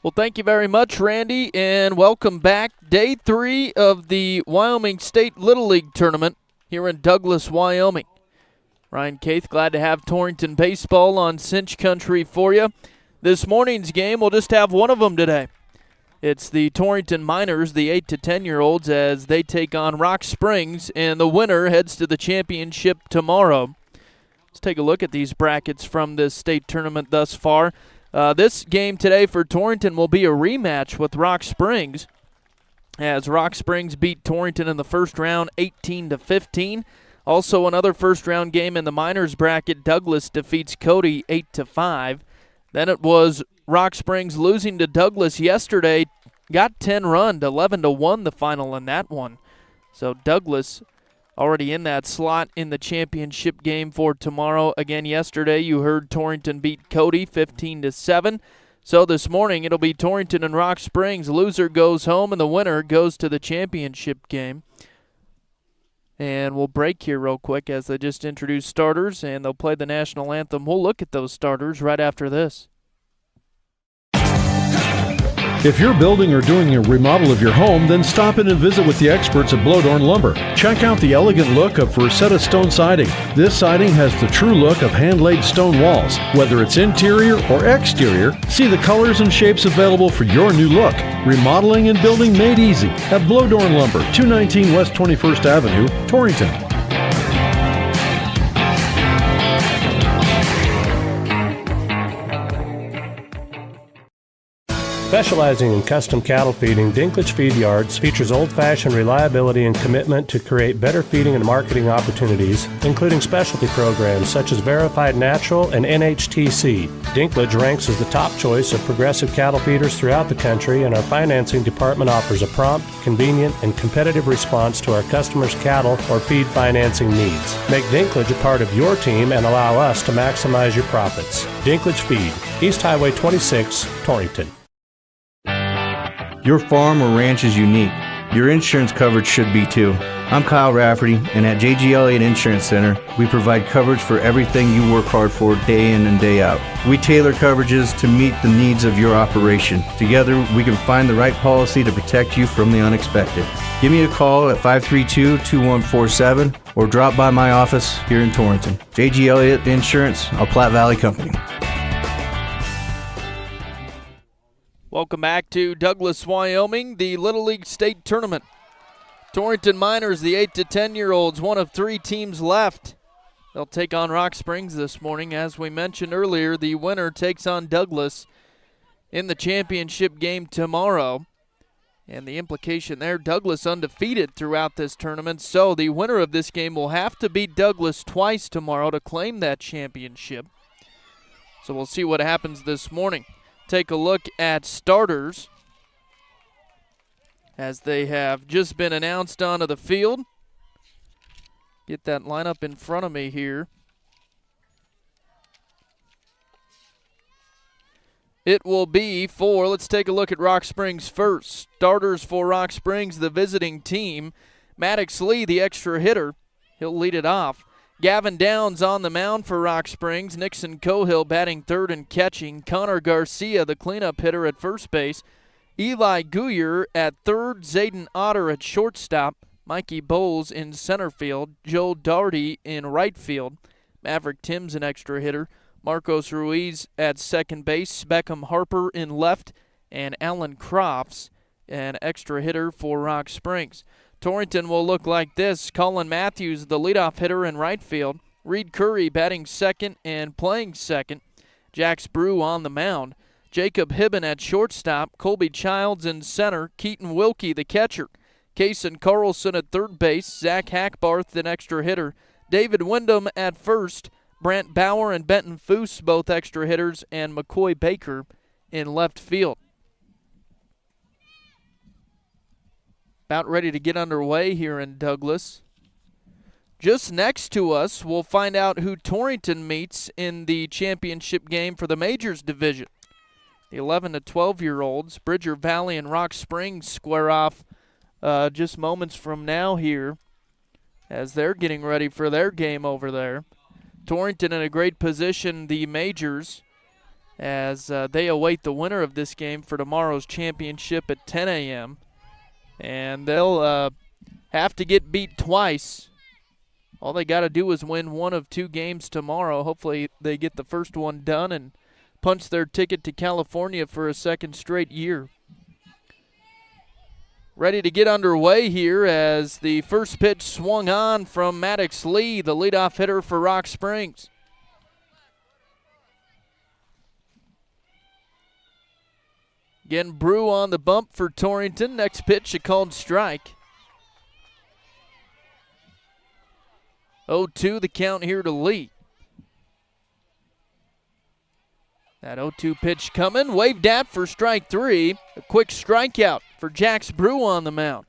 Well, thank you very much, Randy, and welcome back. Day 3 of the Wyoming State Little League Tournament here in Douglas, Wyoming. Ryan Caith, glad to have Torrington baseball on Cinch Country for you. This morning's game, we'll just have one of them today. It's the Torrington Miners, the 8 to 10-year-olds, as they take on Rock Springs, and the winner heads to the championship tomorrow. Let's take a look at these brackets from this state tournament thus far. This game today for Torrington will be a rematch with Rock Springs, as Rock Springs beat Torrington in the first round 18 to 15. Also another first round game in the minors bracket, Douglas defeats Cody 8 to 5. Then it was Rock Springs losing to Douglas yesterday, got 10 run, 11 to 1 the final in that one. So Douglas already in that slot in the championship game for tomorrow. Again, yesterday you heard Torrington beat Cody 15 to 7. So this morning it'll be Torrington and Rock Springs. Loser goes home and the winner goes to the championship game. And we'll break here real quick as they just introduce starters and they'll play the national anthem. We'll look at those starters right after this. If you're building or doing a remodel of your home, then stop in and visit with the experts at Blowdorn Lumber. Check out the elegant look of Versetta stone siding. This siding has the true look of hand-laid stone walls. Whether it's interior or exterior, see the colors and shapes available for your new look. Remodeling and building made easy at Blowdorn Lumber, 219 West 21st Avenue, Torrington. Specializing in custom cattle feeding, Dinklage Feed Yards features old-fashioned reliability and commitment to create better feeding and marketing opportunities, including specialty programs such as Verified Natural and NHTC. Dinklage ranks as the top choice of progressive cattle feeders throughout the country, and our financing department offers a prompt, convenient, and competitive response to our customers' cattle or feed financing needs. Make Dinklage a part of your team and allow us to maximize your profits. Dinklage Feed, East Highway 26, Torrington. Your farm or ranch is unique. Your insurance coverage should be too. I'm Kyle Rafferty, and at JG Elliott Insurance Center, we provide coverage for everything you work hard for day in and day out. We tailor coverages to meet the needs of your operation. Together, we can find the right policy to protect you from the unexpected. Give me a call at 532-2147 or drop by my office here in Torrington. JG Elliott Insurance, a Platte Valley company. Welcome back to Douglas, Wyoming, the Little League State Tournament. Torrington Miners, the 8 to 10-year-olds, one of 3 teams left. They'll take on Rock Springs this morning. As we mentioned earlier, the winner takes on Douglas in the championship game tomorrow. And the implication there, Douglas undefeated throughout this tournament, so the winner of this game will have to beat Douglas twice tomorrow to claim that championship. So we'll see what happens this morning. Take a look at starters as they have just been announced onto the field. Get that lineup in front of me here. It will be for, let's take a look at Rock Springs first. Starters for Rock Springs, the visiting team. Maddox Lee, the extra hitter. He'll lead it off. Gavin Downs on the mound for Rock Springs. Nixon Cohill batting third and catching. Connor Garcia, the cleanup hitter at first base. Eli Guyer at third. Zayden Otter at shortstop. Mikey Bowles in center field. Joe Daugherty in right field. Maverick Timms an extra hitter. Marcos Ruiz at second base. Beckham Harper in left. And Alan Crofts an extra hitter for Rock Springs. Torrington will look like this. Colin Matthews, the leadoff hitter in right field. Reed Curry batting second and playing second. Jax Brew on the mound. Jacob Hibben at shortstop. Colby Childs in center. Keaton Wilkie, the catcher. Kaysen Carlson at third base. Zach Hackbarth, an extra hitter. David Wyndham at first. Brant Bauer and Benton Foose, both extra hitters. And McCoy Baker in left field. About ready to get underway here in Douglas. Just next to us, we'll find out who Torrington meets in the championship game for the Majors Division. The 11 to 12-year-olds, Bridger Valley and Rock Springs, square off just moments from now here as they're getting ready for their game over there. Torrington in a great position, the Majors, as they await the winner of this game for tomorrow's championship at 10 a.m. And they'll have to get beat twice. All they got to do is win one of two games tomorrow. Hopefully they get the first one done and punch their ticket to California for a second straight year. Ready to get underway here as the first pitch swung on from Maddox Lee, the leadoff hitter for Rock Springs. Again, Brew on the bump for Torrington. Next pitch, a called strike. 0-2 the count here to Lee. That 0-2 pitch coming, waved at for strike three. A quick strikeout for Jax Brew on the mound.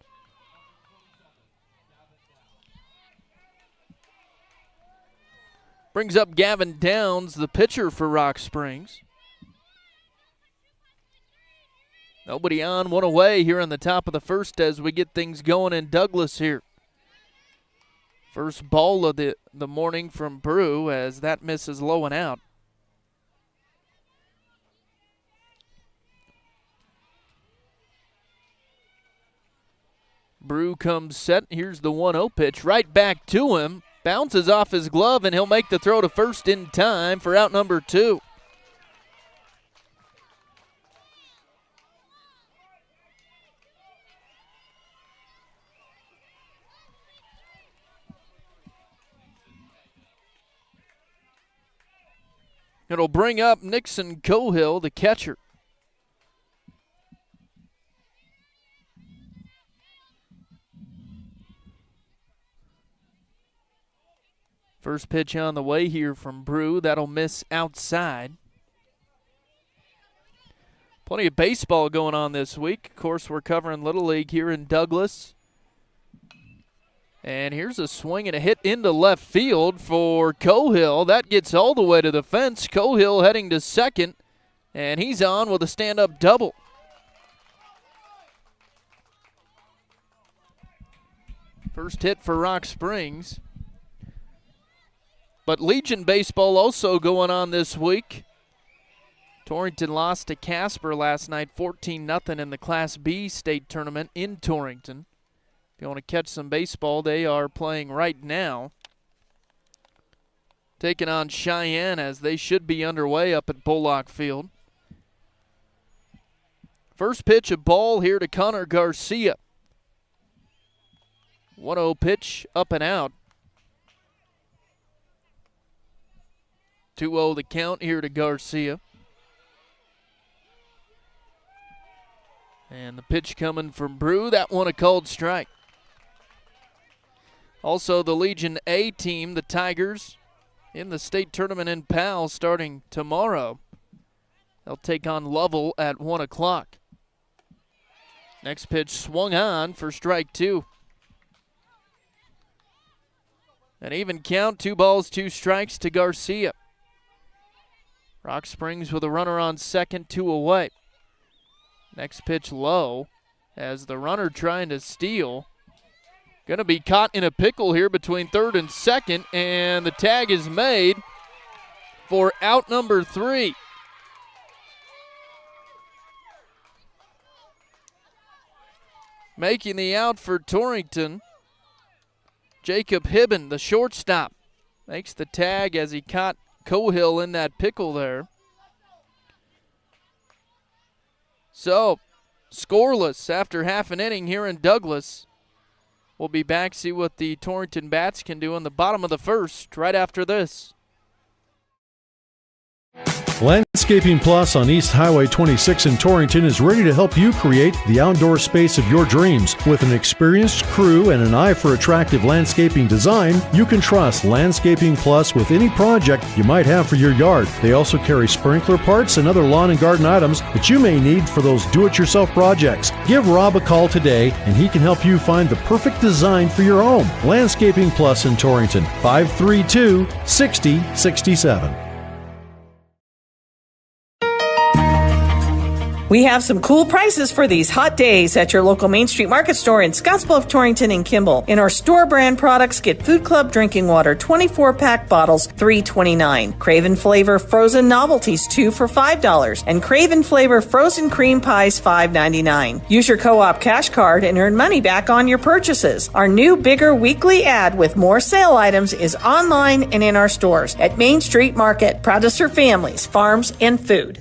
Brings up Gavin Downs, the pitcher for Rock Springs. Nobody on, one away here on the top of the first as we get things going in Douglas here. First ball of the morning from Brew as that misses low and out. Brew comes set. Here's the 1-0 pitch. Right back to him. Bounces off his glove, and he'll make the throw to first in time for out number 2. It'll bring up Nixon Cohill, the catcher. First pitch on the way here from Brew. That'll miss outside. Plenty of baseball going on this week. Of course, we're covering Little League here in Douglas. And here's a swing and a hit into left field for Cohill. That gets all the way to the fence. Cohill heading to second, and he's on with a stand-up double. First hit for Rock Springs. But Legion baseball also going on this week. Torrington lost to Casper last night 14-0 in the Class B state tournament in Torrington. If you want to catch some baseball, they are playing right now. Taking on Cheyenne as they should be underway up at Bullock Field. First pitch, a ball here to Connor Garcia. 1-0 pitch, up and out. 2-0 the count here to Garcia. And the pitch coming from Brew. That one a called strike. Also the Legion A team, the Tigers, in the state tournament in Powell starting tomorrow. They'll take on Lovell at 1 o'clock. Next pitch swung on for strike 2. An even count, 2 balls, 2 strikes to Garcia. Rock Springs with a runner on second, 2 away. Next pitch low as the runner trying to steal. Going to be caught in a pickle here between third and second, and the tag is made for out number 3. Making the out for Torrington, Jacob Hibben, the shortstop, makes the tag as he caught Cohill in that pickle there. So, scoreless after half an inning here in Douglas. We'll be back, see what the Torrington Bats can do in the bottom of the first right after this. Landscaping Plus on East Highway 26 in Torrington is ready to help you create the outdoor space of your dreams. With an experienced crew and an eye for attractive landscaping design, you can trust Landscaping Plus with any project you might have for your yard. They also carry sprinkler parts and other lawn and garden items that you may need for those do-it-yourself projects. Give Rob a call today and he can help you find the perfect design for your home. Landscaping Plus in Torrington, 532-6067. We have some cool prices for these hot days at your local Main Street Market store in Scottsbluff, Torrington, and Kimball. In our store brand products, get Food Club drinking water 24-pack bottles, $3.29. Craven Flavor frozen novelties, 2 for $5. And Craven Flavor frozen cream pies, $5.99. Use your co-op cash card and earn money back on your purchases. Our new bigger weekly ad with more sale items is online and in our stores at Main Street Market. Proud to serve families, farms, and food.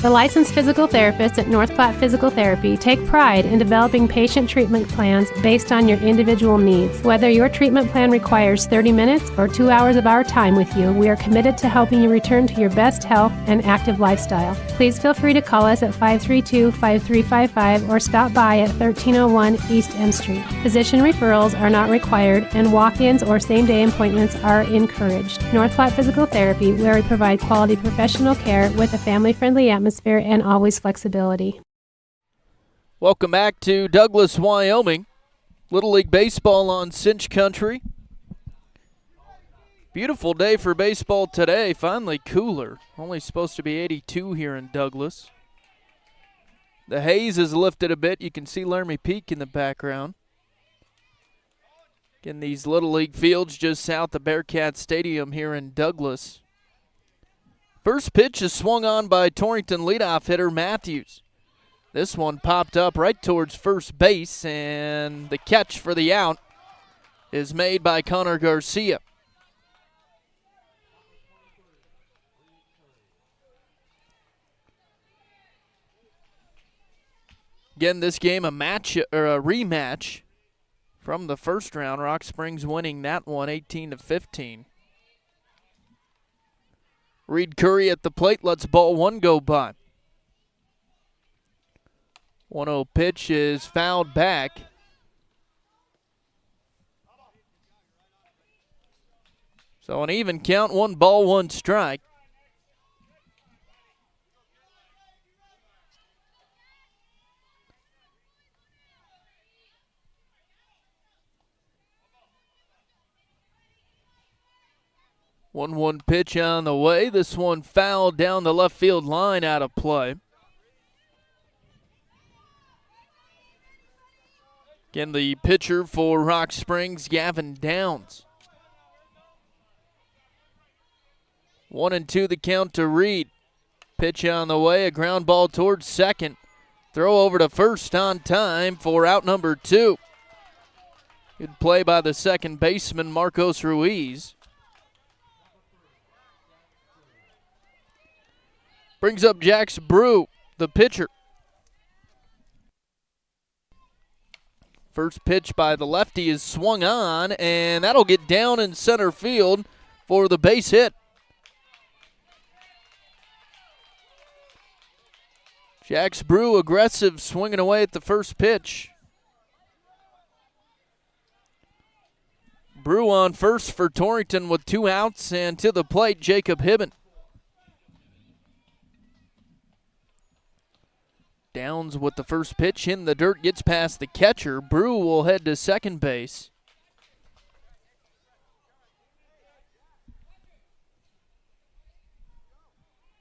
The licensed physical therapists at North Platte Physical Therapy take pride in developing patient treatment plans based on your individual needs. Whether your treatment plan requires 30 minutes or 2 hours of our time with you, we are committed to helping you return to your best health and active lifestyle. Please feel free to call us at 532-5355 or stop by at 1301 East M Street. Physician referrals are not required and walk-ins or same-day appointments are encouraged. North Platte Physical Therapy, where we provide quality professional care with a family-friendly atmosphere and always flexibility. Welcome back to Douglas, Wyoming. Little League Baseball on Cinch Country. Beautiful day for baseball today. Finally cooler. Only supposed to be 82 here in Douglas. The haze is lifted a bit. You can see Laramie Peak in the background. Again, these Little League fields just south of Bearcat Stadium here in Douglas. First pitch is swung on by Torrington leadoff hitter Matthews. This one popped up right towards first base, and the catch for the out is made by Connor Garcia. Again, this game a rematch from the first round. Rock Springs winning that one 18-15. Reed Curry at the plate, lets ball one go by. 1-0 pitch is fouled back. So an even count, 1 ball, 1 strike. One pitch on the way. This one fouled down the left field line, out of play. Again, the pitcher for Rock Springs, Gavin Downs. 1-2 the count to Reed. Pitch on the way, a ground ball towards second. Throw over to first on time for out number 2. Good play by the second baseman, Marcos Ruiz. Brings up Jax Brew, the pitcher. First pitch by the lefty is swung on, and that'll get down in center field for the base hit. Jax Brew aggressive, swinging away at the first pitch. Brew on first for Torrington with 2 outs, and to the plate, Jacob Hibben. Downs with the first pitch in the dirt, gets past the catcher. Brew will head to second base.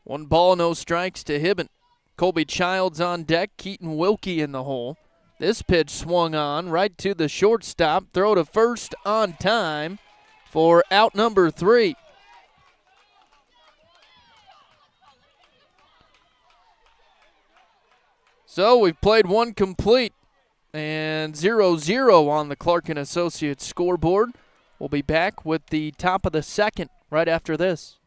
One ball, no strikes to Hibben. Colby Childs on deck, Keaton Wilkie in the hole. This pitch swung on right to the shortstop. Throw to first on time for out number 3. So we've played one complete and 0-0 on the Clark & Associates scoreboard. We'll be back with the top of the second right after this.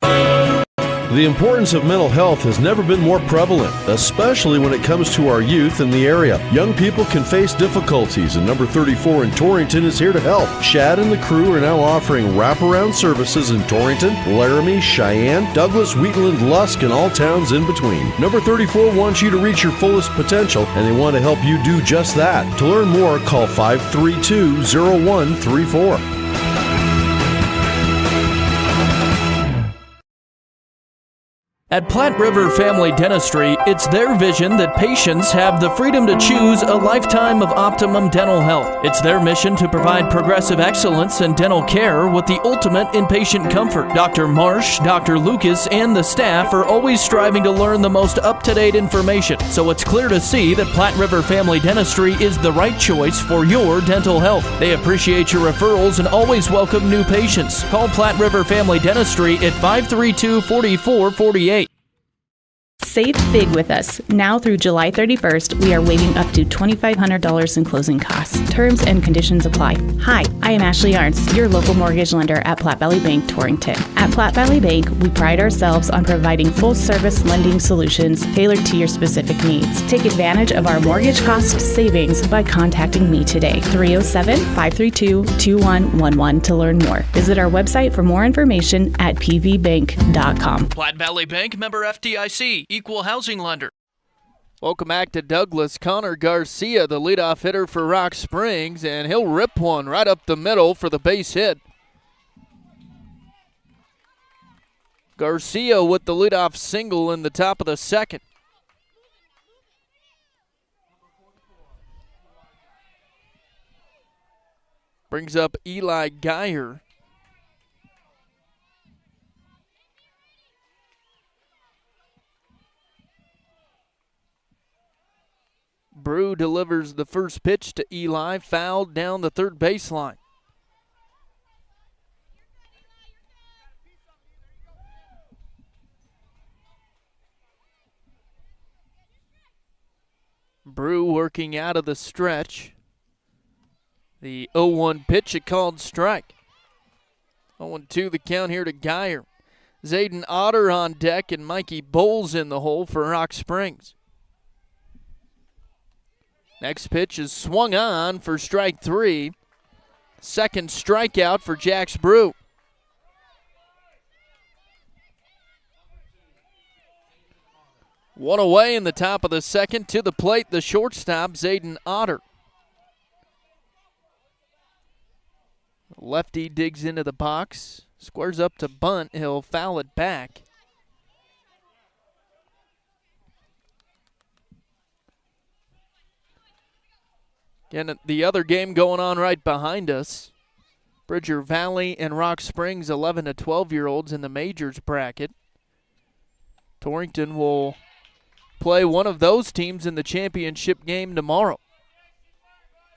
The importance of mental health has never been more prevalent, especially when it comes to our youth in the area. Young people can face difficulties, and number 34 in Torrington is here to help. Shad and the crew are now offering wraparound services in Torrington, Laramie, Cheyenne, Douglas, Wheatland, Lusk, and all towns in between. Number 34 wants you to reach your fullest potential, and they want to help you do just that. To learn more, call 532-0134. At Platte River Family Dentistry, it's their vision that patients have the freedom to choose a lifetime of optimum dental health. It's their mission to provide progressive excellence in dental care with the ultimate in patient comfort. Dr. Marsh, Dr. Lucas, and the staff are always striving to learn the most up-to-date information, so it's clear to see that Platte River Family Dentistry is the right choice for your dental health. They appreciate your referrals and always welcome new patients. Call Platte River Family Dentistry at 532-4448. Save big with us. Now through July 31st, we are waiving up to $2,500 in closing costs. Terms and conditions apply. Hi, I am Ashley Arntz, your local mortgage lender at Platte Valley Bank, Torrington. At Platte Valley Bank, we pride ourselves on providing full-service lending solutions tailored to your specific needs. Take advantage of our mortgage cost savings by contacting me today, 307-532-2111 to learn more. Visit our website for more information at pvbank.com. Platte Valley Bank, member FDIC, equal housing lender. Welcome back to Douglas. Connor Garcia, the leadoff hitter for Rock Springs, and he'll rip one right up the middle for the base hit. Garcia with the leadoff single in the top of the second. Brings up Eli Geyer. Brew delivers the first pitch to Eli, fouled down the third baseline. Brew working out of the stretch. The 0-1 pitch, a called strike. 0-2 the count here to Geyer. Zayden Otter on deck and Mikey Bowles in the hole for Rock Springs. Next pitch is swung on for strike three. Second strikeout for Jax Brew. One away in the top of the second. To the plate, the shortstop, Zayden Otter. Lefty digs into the box. Squares up to bunt. He'll foul it back. Again, the other game going on right behind us. Bridger Valley and Rock Springs, 11 to 12-year-olds in the majors bracket. Torrington will play one of those teams in the championship game tomorrow.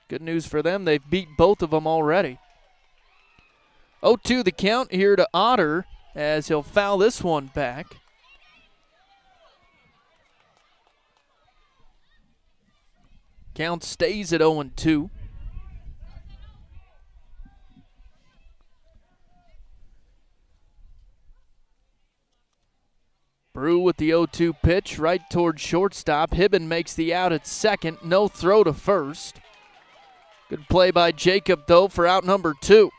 Good news for them, they've beat both of them already. 0-2 the count here to Otter as he'll foul this one back. Count stays at 0-2. Brew with the 0-2 pitch right towards shortstop. Hibben makes the out at second. No throw to first. Good play by Jacob, though, for out number two.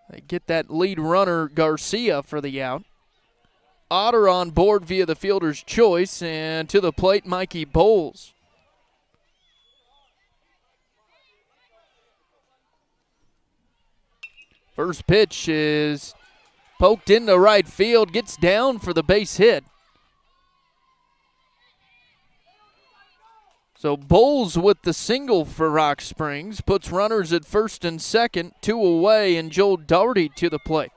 They get that lead runner, Garcia, for the out. Otter on board via the fielder's choice, and to the plate, Mikey Bowles. First pitch is poked into right field, gets down for the base hit. So Bowles with the single for Rock Springs, puts runners at first and second, two away, and Joel Doherty to the plate.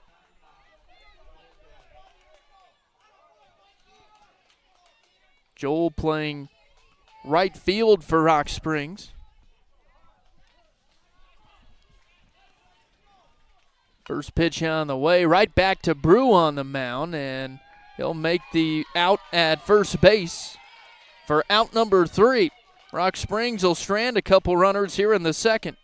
Joel playing right field for Rock Springs. First pitch on the way, right back to Brew on the mound, and he'll make the out at first base for out number three. Rock Springs will strand a couple runners here in the second.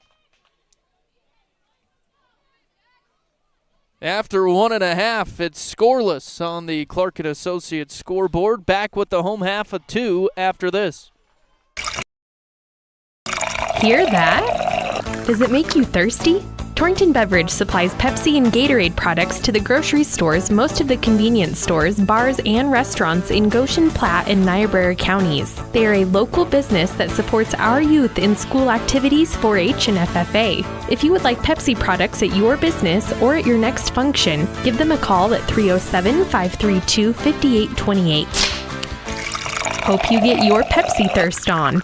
After 1.5, it's scoreless on the Clark & Associates scoreboard. Back with the home half of two after this. Hear that? Does it make you thirsty? Torrington Beverage supplies Pepsi and Gatorade products to the grocery stores, most of the convenience stores, bars, and restaurants in Goshen, Platte, and Niobrara counties. They are a local business that supports our youth in school activities, 4-H, and FFA. If you would like Pepsi products at your business or at your next function, give them a call at 307-532-5828. Hope you get your Pepsi thirst on.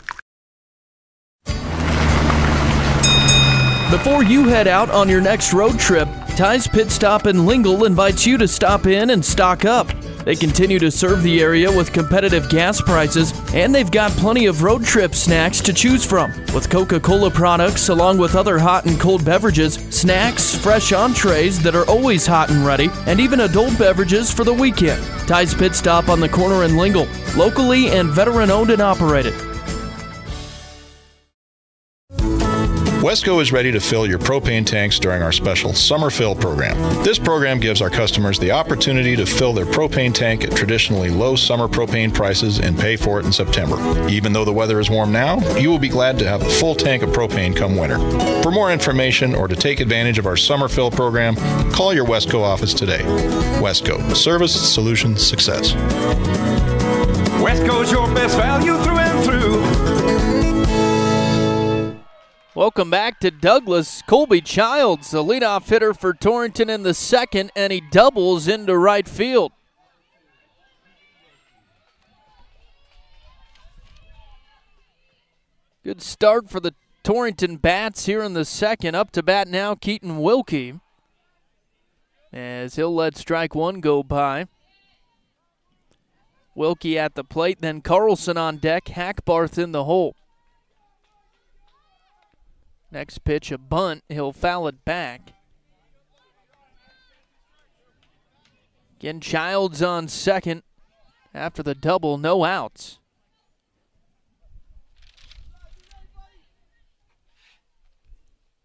Before you head out on your next road trip, Ty's Pit Stop in Lingle invites you to stop in and stock up. They continue to serve the area with competitive gas prices, and they've got plenty of road trip snacks to choose from. With Coca-Cola products, along with other hot and cold beverages, snacks, fresh entrees that are always hot and ready, and even adult beverages for the weekend. Ty's Pit Stop on the corner in Lingle, locally and veteran-owned and operated. Wesco is ready to fill your propane tanks during our special Summer Fill program. This program gives our customers the opportunity to fill their propane tank at traditionally low summer propane prices and pay for it in September. Even though the weather is warm now, you will be glad to have a full tank of propane come winter. For more information or to take advantage of our Summer Fill program, call your Wesco office today. Wesco, service, solutions, success. Wesco's your best value through and through. Welcome back to Douglas. Colby Childs, the leadoff hitter for Torrington in the second, and he doubles into right field. Good start for the Torrington bats here in the second. Up to bat now, Keaton Wilkie, as he'll let strike one go by. Wilkie at the plate, then Carlson on deck, Hackbarth in the hole. Next pitch, a bunt. He'll foul it back. Again, Childs on second. After the double, no outs.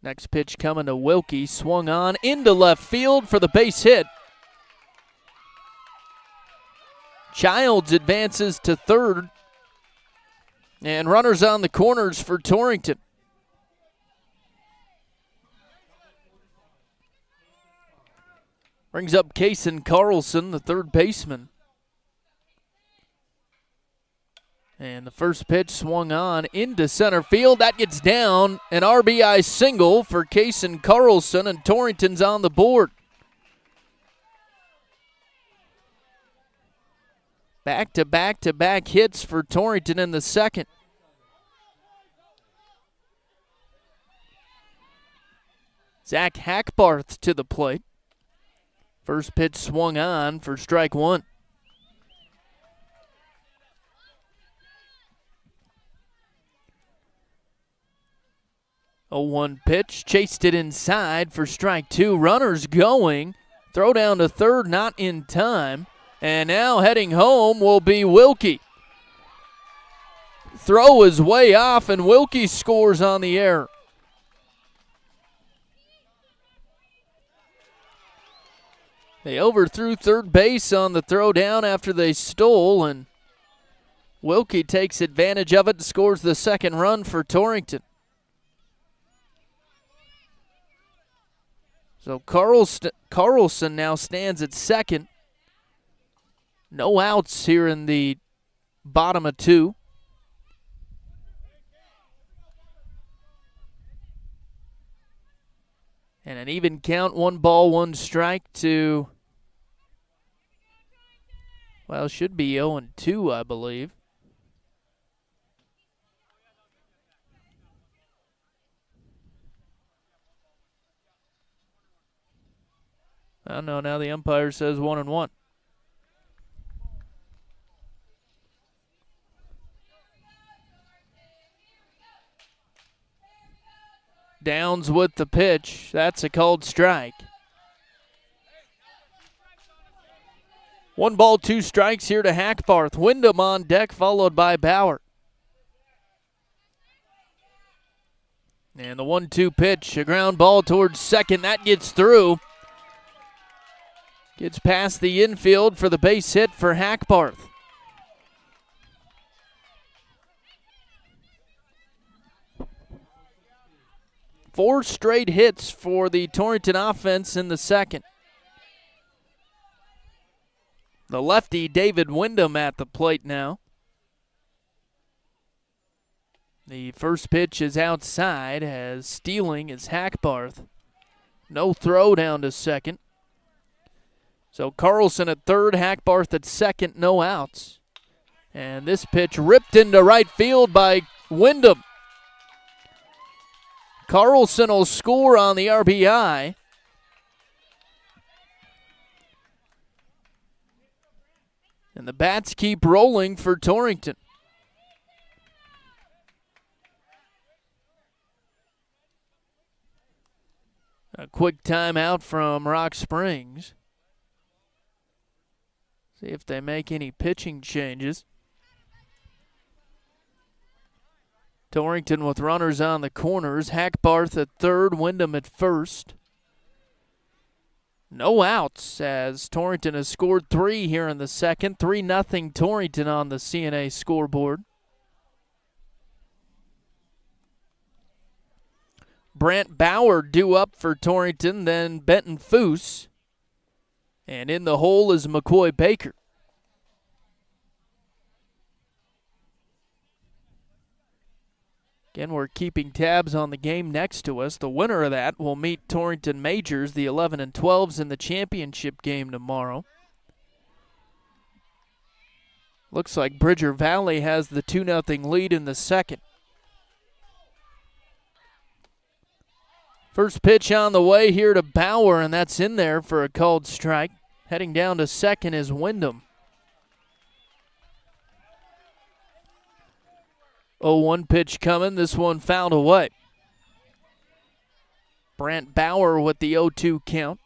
Next pitch coming to Wilkie. Swung on into left field for the base hit. Childs advances to third. And runners on the corners for Torrington. Brings up Kason Carlson, the third baseman. And the first pitch swung on into center field. That gets down. An RBI single for Kason Carlson, and Torrington's on the board. Back-to-back-to-back hits for Torrington in the second. Zach Hackbarth to the plate. First pitch swung on for strike one. 0-1 pitch, chased it inside for strike two. Runners going. Throw down to third, not in time. And now heading home will be Wilkie. Throw is way off, and Wilkie scores on the error. They overthrew third base on the throw down after they stole, and Wilkie takes advantage of it and scores the second run for Torrington. So Carlson now stands at second. No outs here in the bottom of two. And an even count, 1 ball, 1 strike to, well, should be 0-2, I believe. I don't know, now the umpire says 1-1. Downs with the pitch. That's a called strike. 1 ball, 2 strikes here to Hackbarth. Wyndham on deck, followed by Bauer. And the 1-2 pitch, a ground ball towards second. That gets through. Gets past the infield for the base hit for Hackbarth. 4 straight hits for the Torrington offense in the second. The lefty, David Wyndham, at the plate now. The first pitch is outside as stealing is Hackbarth. No throw down to second. So Carlson at third, Hackbarth at second, no outs. And this pitch ripped into right field by Wyndham. Carlson will score on the RBI. And the bats keep rolling for Torrington. A quick timeout from Rock Springs. See if they make any pitching changes. Torrington with runners on the corners. Hackbarth at third, Wyndham at first. No outs as Torrington has scored 3 here in the second. 3-0 Torrington on the CNA scoreboard. Brant Bauer due up for Torrington, then Benton Foose. And in the hole is McCoy Baker. Again, we're keeping tabs on the game next to us. The winner of that will meet Torrington Majors, the 11 and 12s, in the championship game tomorrow. Looks like Bridger Valley has the 2-0 lead in the second. First pitch on the way here to Bauer, and that's in there for a called strike. Heading down to second is Wyndham. 0-1 pitch coming. This one fouled away. Brant Bauer with the 0-2 count.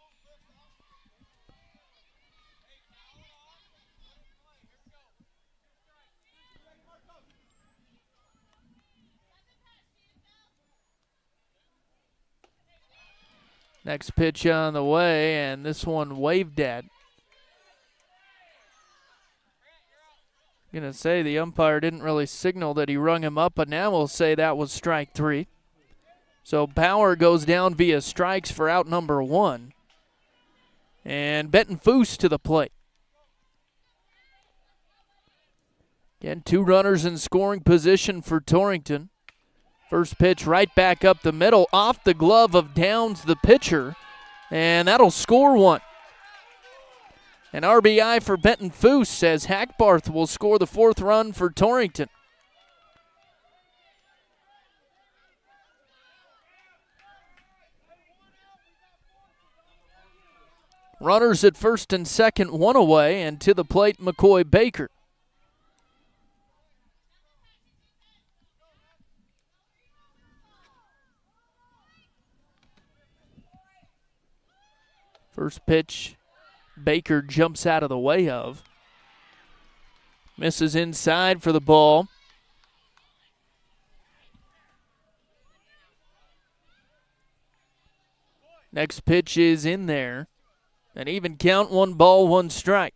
Next pitch on the way, and this one waved at. Gonna say the umpire didn't really signal that he rung him up, but now we'll say that was strike 3. So Bauer goes down via strikes for out number 1. And Benton Foose to the plate. Again, 2 runners in scoring position for Torrington. First pitch right back up the middle, off the glove of Downs, the pitcher, and that'll score 1. An RBI for Benton Foose says Hackbarth will score the 4th run for Torrington. Runners at first and second, 1 away, and to the plate McCoy Baker. First pitch, Baker jumps out of the way of. Misses inside for the ball. Next pitch is in there. An even count, 1 ball, 1 strike.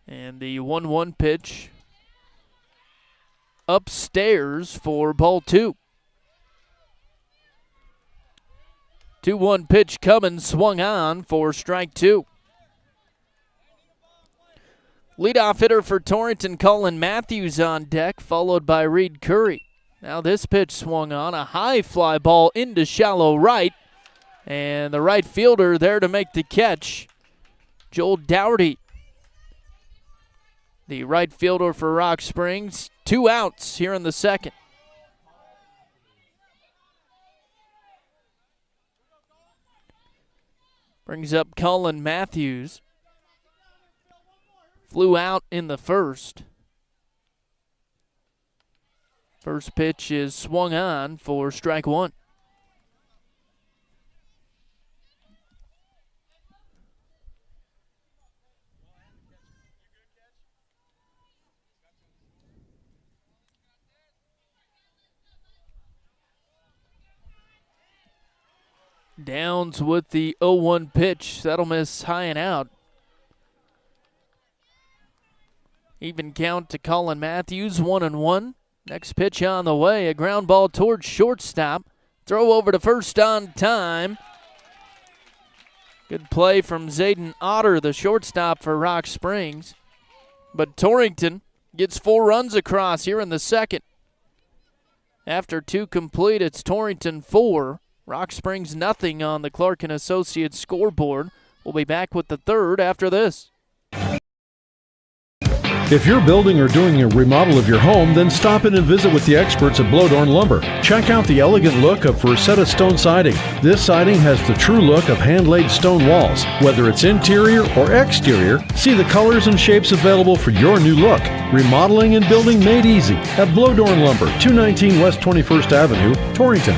And the 1-1 pitch upstairs for ball 2. 2-1 pitch coming, swung on for strike 2. Leadoff hitter for Torrington, Colin Matthews on deck, followed by Reed Curry. Now this pitch swung on, a high fly ball into shallow right, and the right fielder there to make the catch, Joel Dougherty. The right fielder for Rock Springs, 2 outs here in the second. Brings up Colin Matthews. Flew out in the first. First pitch is swung on for strike 1. Downs with the 0-1 pitch. That'll miss high and out. Even count to Colin Matthews, 1-1. Next pitch on the way, a ground ball towards shortstop. Throw over to first on time. Good play from Zayden Otter, the shortstop for Rock Springs. But Torrington gets 4 runs across here in the second. After 2 complete, it's Torrington 4, Rock Springs nothing on the Clark & Associates scoreboard. We'll be back with the third after this. If you're building or doing a remodel of your home, then stop in and visit with the experts at Blowdorn Lumber. Check out the elegant look of Rosetta Stone siding. This siding has the true look of hand-laid stone walls. Whether it's interior or exterior, see the colors and shapes available for your new look. Remodeling and building made easy at Blowdorn Lumber, 219 West 21st Avenue, Torrington.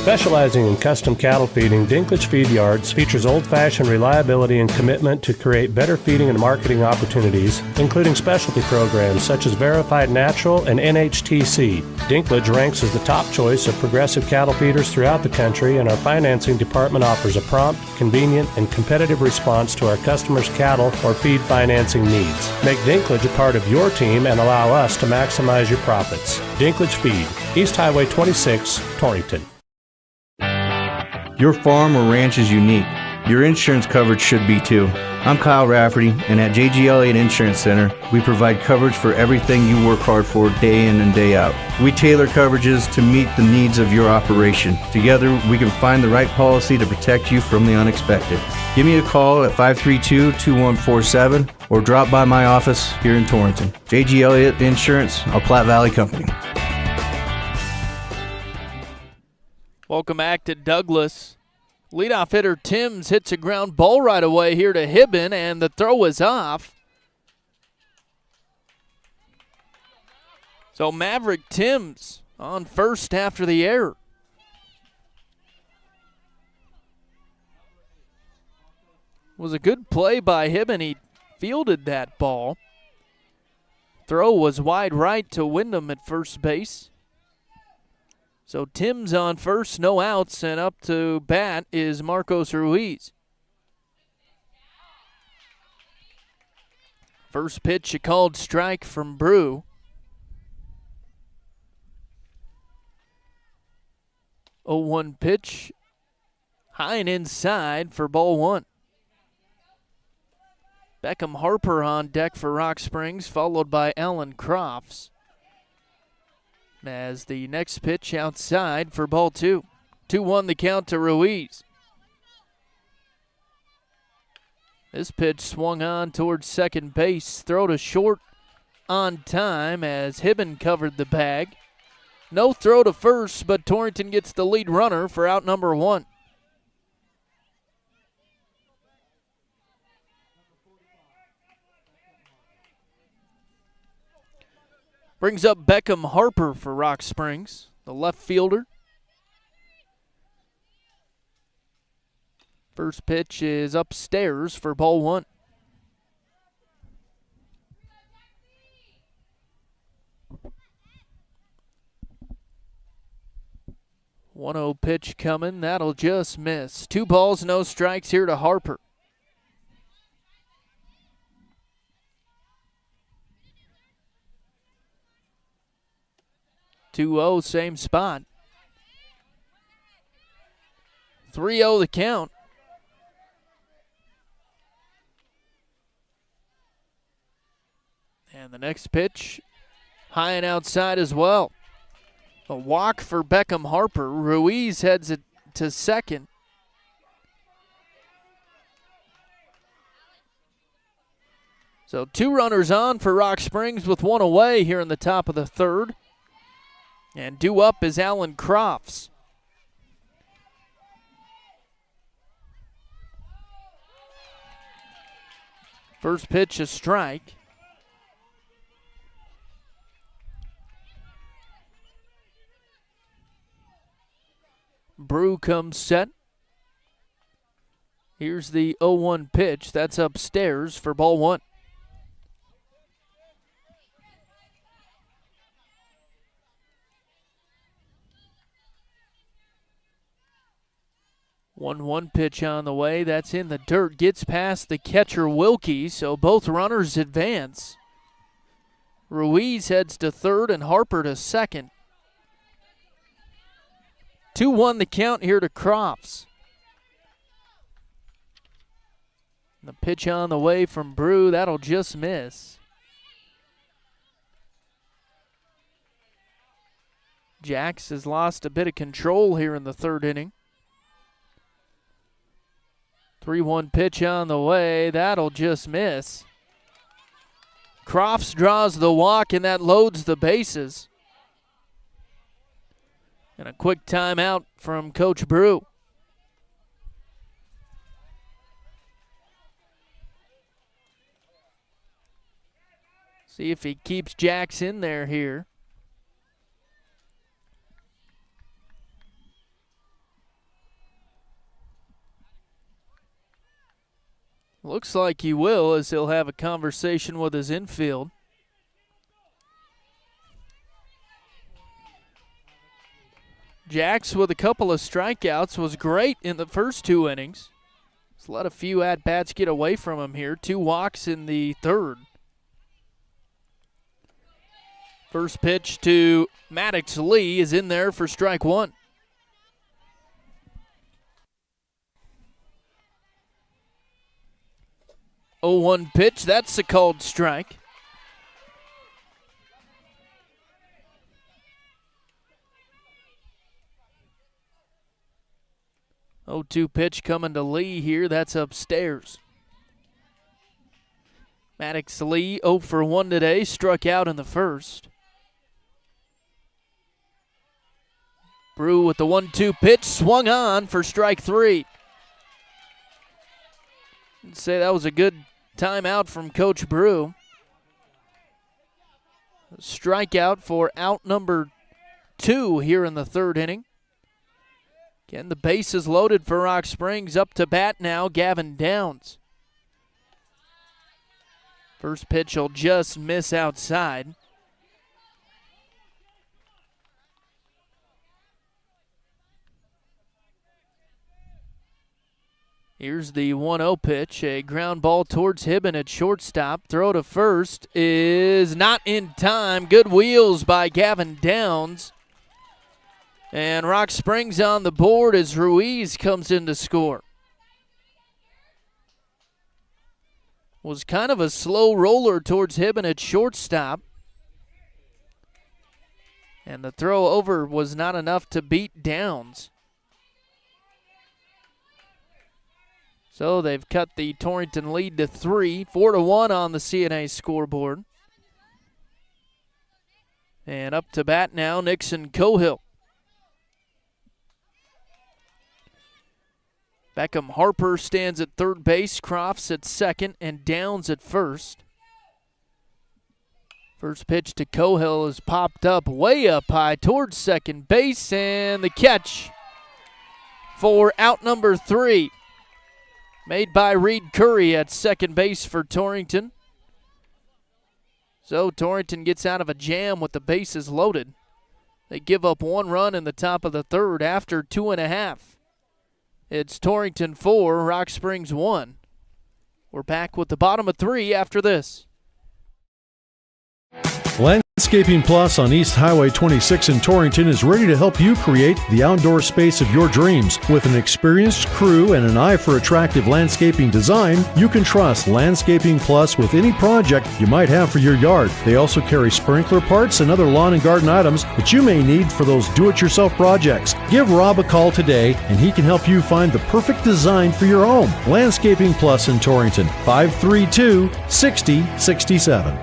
Specializing in custom cattle feeding, Dinklage Feed Yards features old-fashioned reliability and commitment to create better feeding and marketing opportunities, including specialty programs such as Verified Natural and NHTC. Dinklage ranks as the top choice of progressive cattle feeders throughout the country, and our financing department offers a prompt, convenient, and competitive response to our customers' cattle or feed financing needs. Make Dinklage a part of your team and allow us to maximize your profits. Dinklage Feed, East Highway 26, Torrington. Your farm or ranch is unique. Your insurance coverage should be too. I'm Kyle Rafferty, and at JGL8 Insurance Center, we provide coverage for everything you work hard for day in and day out. We tailor coverages to meet the needs of your operation. Together, we can find the right policy to protect you from the unexpected. Give me a call at 532-2147 or drop by my office here in Torrington. JGL8 Insurance, a Platte Valley company. Welcome back to Douglas. Leadoff hitter Timms hits a ground ball right away here to Hibben, and the throw is off. So Maverick Timms on first after the error. Was a good play by Hibben. He fielded that ball. Throw was wide right to Wyndham at first base. So Timms on first, no outs, and up to bat is Marcos Ruiz. First pitch, a called strike from Brew. 0-1 pitch, high and inside for ball 1. Beckham Harper on deck for Rock Springs, followed by Alan Crofts. As the next pitch outside for ball 2. 2-1 the count to Ruiz. This pitch swung on towards second base. Throw to short on time as Hibben covered the bag. No throw to first, but Torrington gets the lead runner for out number 1. Brings up Beckham Harper for Rock Springs, the left fielder. First pitch is upstairs for ball 1. One-0 pitch coming. That'll just miss. 2 balls, no strikes here to Harper. 2-0, same spot. 3-0 the count. And the next pitch, high and outside as well. A walk for Beckham Harper. Ruiz heads it to second. So 2 runners on for Rock Springs with 1 away here in the top of the third. And due up is Alan Crofts. First pitch, a strike. Brew comes set. Here's the 0-1 pitch. That's upstairs for ball 1. 1-1 pitch on the way. That's in the dirt. Gets past the catcher Wilkie, so both runners advance. Ruiz heads to third and Harper to second. 2-1 the count here to Crofts. The pitch on the way from Brew, that'll just miss. Jax has lost a bit of control here in the third inning. 3-1 pitch on the way, that'll just miss. Crofts draws the walk, and that loads the bases. And a quick timeout from Coach Brew. See if he keeps Jax in there here. Looks like he will, as he'll have a conversation with his infield. Jax with a couple of strikeouts was great in the first 2 innings. He's let a few at-bats get away from him here. 2 walks in the third. First pitch to Maddox Lee is in there for strike 1. Oh, 1 pitch, that's a called strike. Oh, 2 pitch coming to Lee here, that's upstairs. Maddox Lee 0 for 1 today, struck out in the first. Brew with the 1-2 pitch, swung on for strike 3. I'd say that was a good timeout from Coach Brew. A strikeout for out number 2 here in the third inning. Again, the base is loaded for Rock Springs. Up to bat now, Gavin Downs. First pitch will just miss outside. Here's the 1-0 pitch, a ground ball towards Hibben at shortstop. Throw to first is not in time. Good wheels by Gavin Downs. And Rock Springs on the board as Ruiz comes in to score. Was kind of a slow roller towards Hibben at shortstop. And the throw over was not enough to beat Downs. So they've cut the Torrington lead to 3, 4-1 on the CNA scoreboard. And up to bat now, Nixon Cohill. Beckham Harper stands at third base, Crofts at second, and Downs at first. First pitch to Cohill is popped up way up high towards second base, and the catch for out number 3. Made by Reed Curry at second base for Torrington. So Torrington gets out of a jam with the bases loaded. They give up 1 run in the top of the third after 2.5. It's Torrington 4, Rock Springs 1. We're back with the bottom of 3 after this. Landscaping Plus on East Highway 26 in Torrington is ready to help you create the outdoor space of your dreams. With an experienced crew and an eye for attractive landscaping design, you can trust Landscaping Plus with any project you might have for your yard. They also carry sprinkler parts and other lawn and garden items that you may need for those do-it-yourself projects. Give Rob a call today and he can help you find the perfect design for your home. Landscaping Plus in Torrington, 532-6067.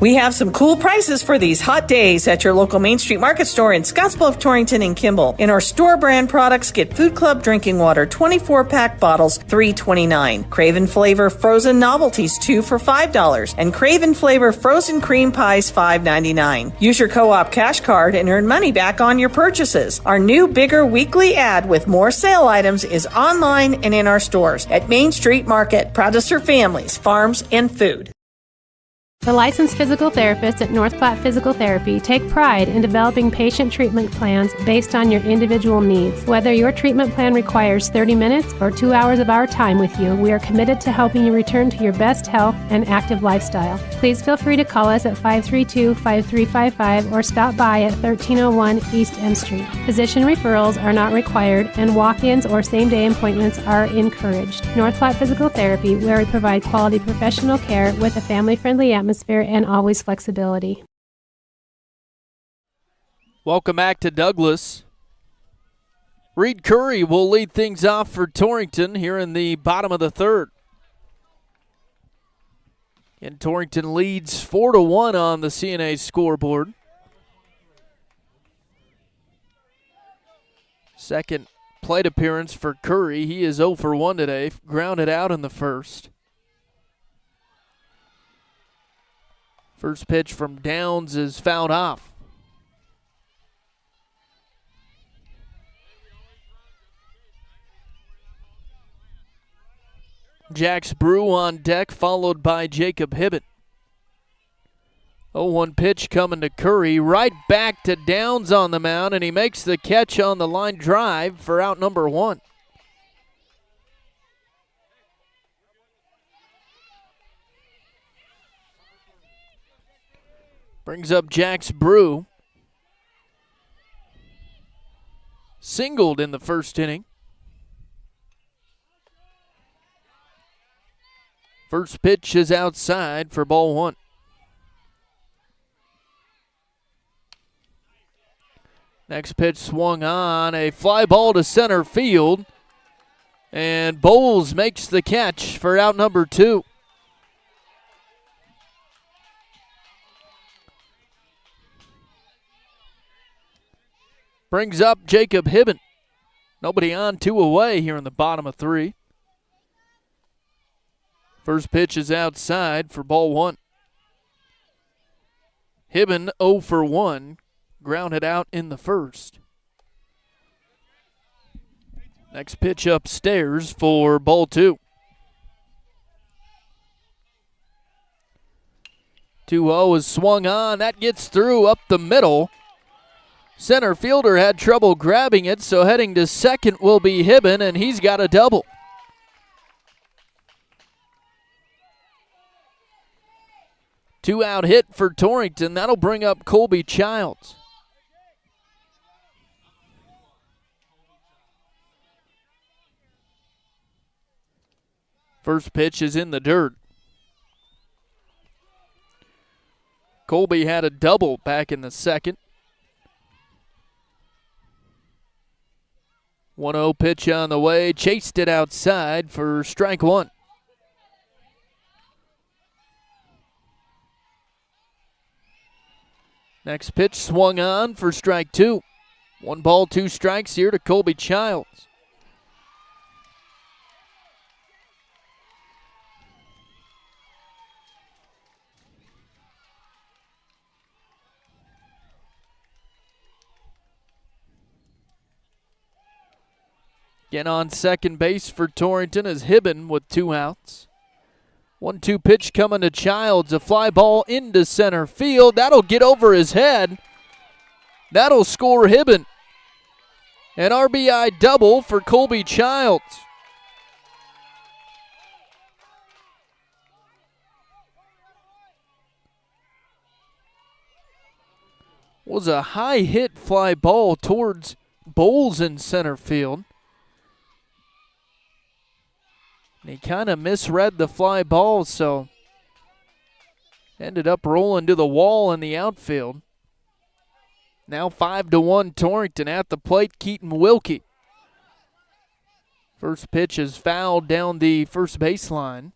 We have some cool prices for these hot days at your local Main Street Market store in Scottsbluff, Torrington, and Kimball. In our store brand products, get Food Club drinking water 24-pack bottles, $3.29. Craven Flavor frozen novelties, 2 for $5. And Craven Flavor frozen cream pies, $5.99. Use your co-op cash card and earn money back on your purchases. Our new bigger weekly ad with more sale items is online and in our stores at Main Street Market. Proud to serve families, farms, and food. The licensed physical therapists at North Platte Physical Therapy take pride in developing patient treatment plans based on your individual needs. Whether your treatment plan requires 30 minutes or 2 hours of our time with you, we are committed to helping you return to your best health and active lifestyle. Please feel free to call us at 532-5355 or stop by at 1301 East M Street. Physician referrals are not required and walk-ins or same-day appointments are encouraged. North Platte Physical Therapy, where we provide quality professional care with a family-friendly atmosphere and always flexibility. Welcome back to Douglas. Reed Curry will lead things off for Torrington here in the bottom of the third. And Torrington leads 4-1 on the CNA scoreboard. Second plate appearance for Curry. He is 0 for 1 today, grounded out in the first. First pitch from Downs is fouled off. Jax Brew on deck, followed by Jacob Hibbett. 0-1 pitch coming to Curry, right back to Downs on the mound, and he makes the catch on the line drive for out number 1. Brings up Jax Brew. Singled in the first inning. First pitch is outside for ball 1. Next pitch swung on, a fly ball to center field. And Bowles makes the catch for out number 2. Brings up Jacob Hibbett. Nobody on, 2 away here in the bottom of 3. First pitch is outside for ball 1. Hibben 0 for 1, grounded out in the first. Next pitch upstairs for ball 2. 2-0 is swung on. That gets through up the middle. Center fielder had trouble grabbing it, so heading to second will be Hibben, and he's got a double. Two-out hit for Torrington. That'll bring up Colby Childs. First pitch is in the dirt. Colby had a double back in the second. 1-0 pitch on the way. Chased it outside for strike 1. Next pitch swung on for strike 2. 1 ball, 2 strikes here to Colby Childs. Again on second base for Torrington is Hibben with 2 outs. 1-2 pitch coming to Childs. A fly ball into center field. That'll get over his head. That'll score Hibben. An RBI double for Colby Childs. Was a high hit fly ball towards Bowles in center field. And he kind of misread the fly ball, so ended up rolling to the wall in the outfield. Now 5-1 Torrington at the plate, Keaton Wilkie. First pitch is fouled down the first baseline.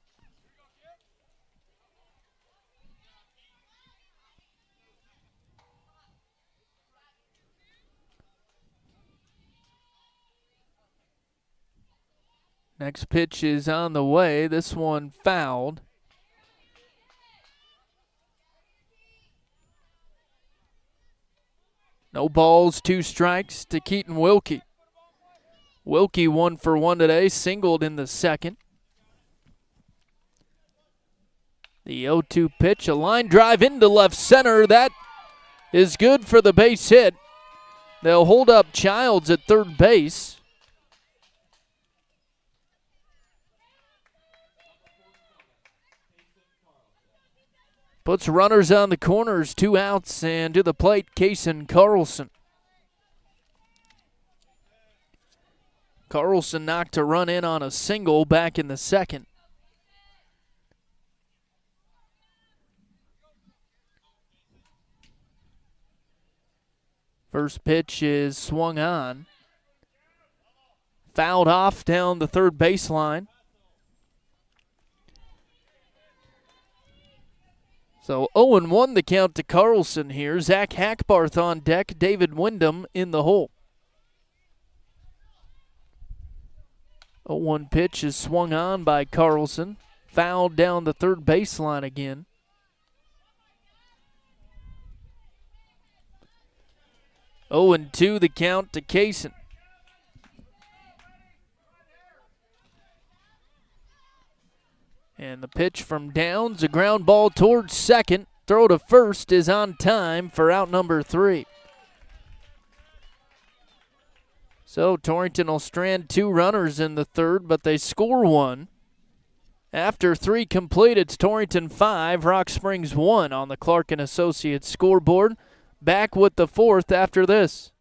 Next pitch is on the way. This one fouled. No balls, 2 strikes to Keaton Wilkie. Wilkie 1 for 1 today, singled in the second. The 0-2 pitch, a line drive into left center. That is good for the base hit. They'll hold up Childs at third base. Puts runners on the corners, 2 outs, and to the plate, Kason Carlson. Carlson knocked a run in on a single back in the second. First pitch is swung on. Fouled off down the third baseline. So 0-1 the count to Carlson here. Zach Hackbarth on deck, David Wyndham in the hole. 0-1 pitch is swung on by Carlson. Fouled down the third baseline again. Oh, and 2 the count to Kason. And the pitch from Downs, a ground ball towards second. Throw to first is on time for out number 3. So Torrington will strand 2 runners in the third, but they score 1. After 3 complete, it's Torrington 5, Rock Springs 1 on the Clark & Associates scoreboard. Back with the 4th after this.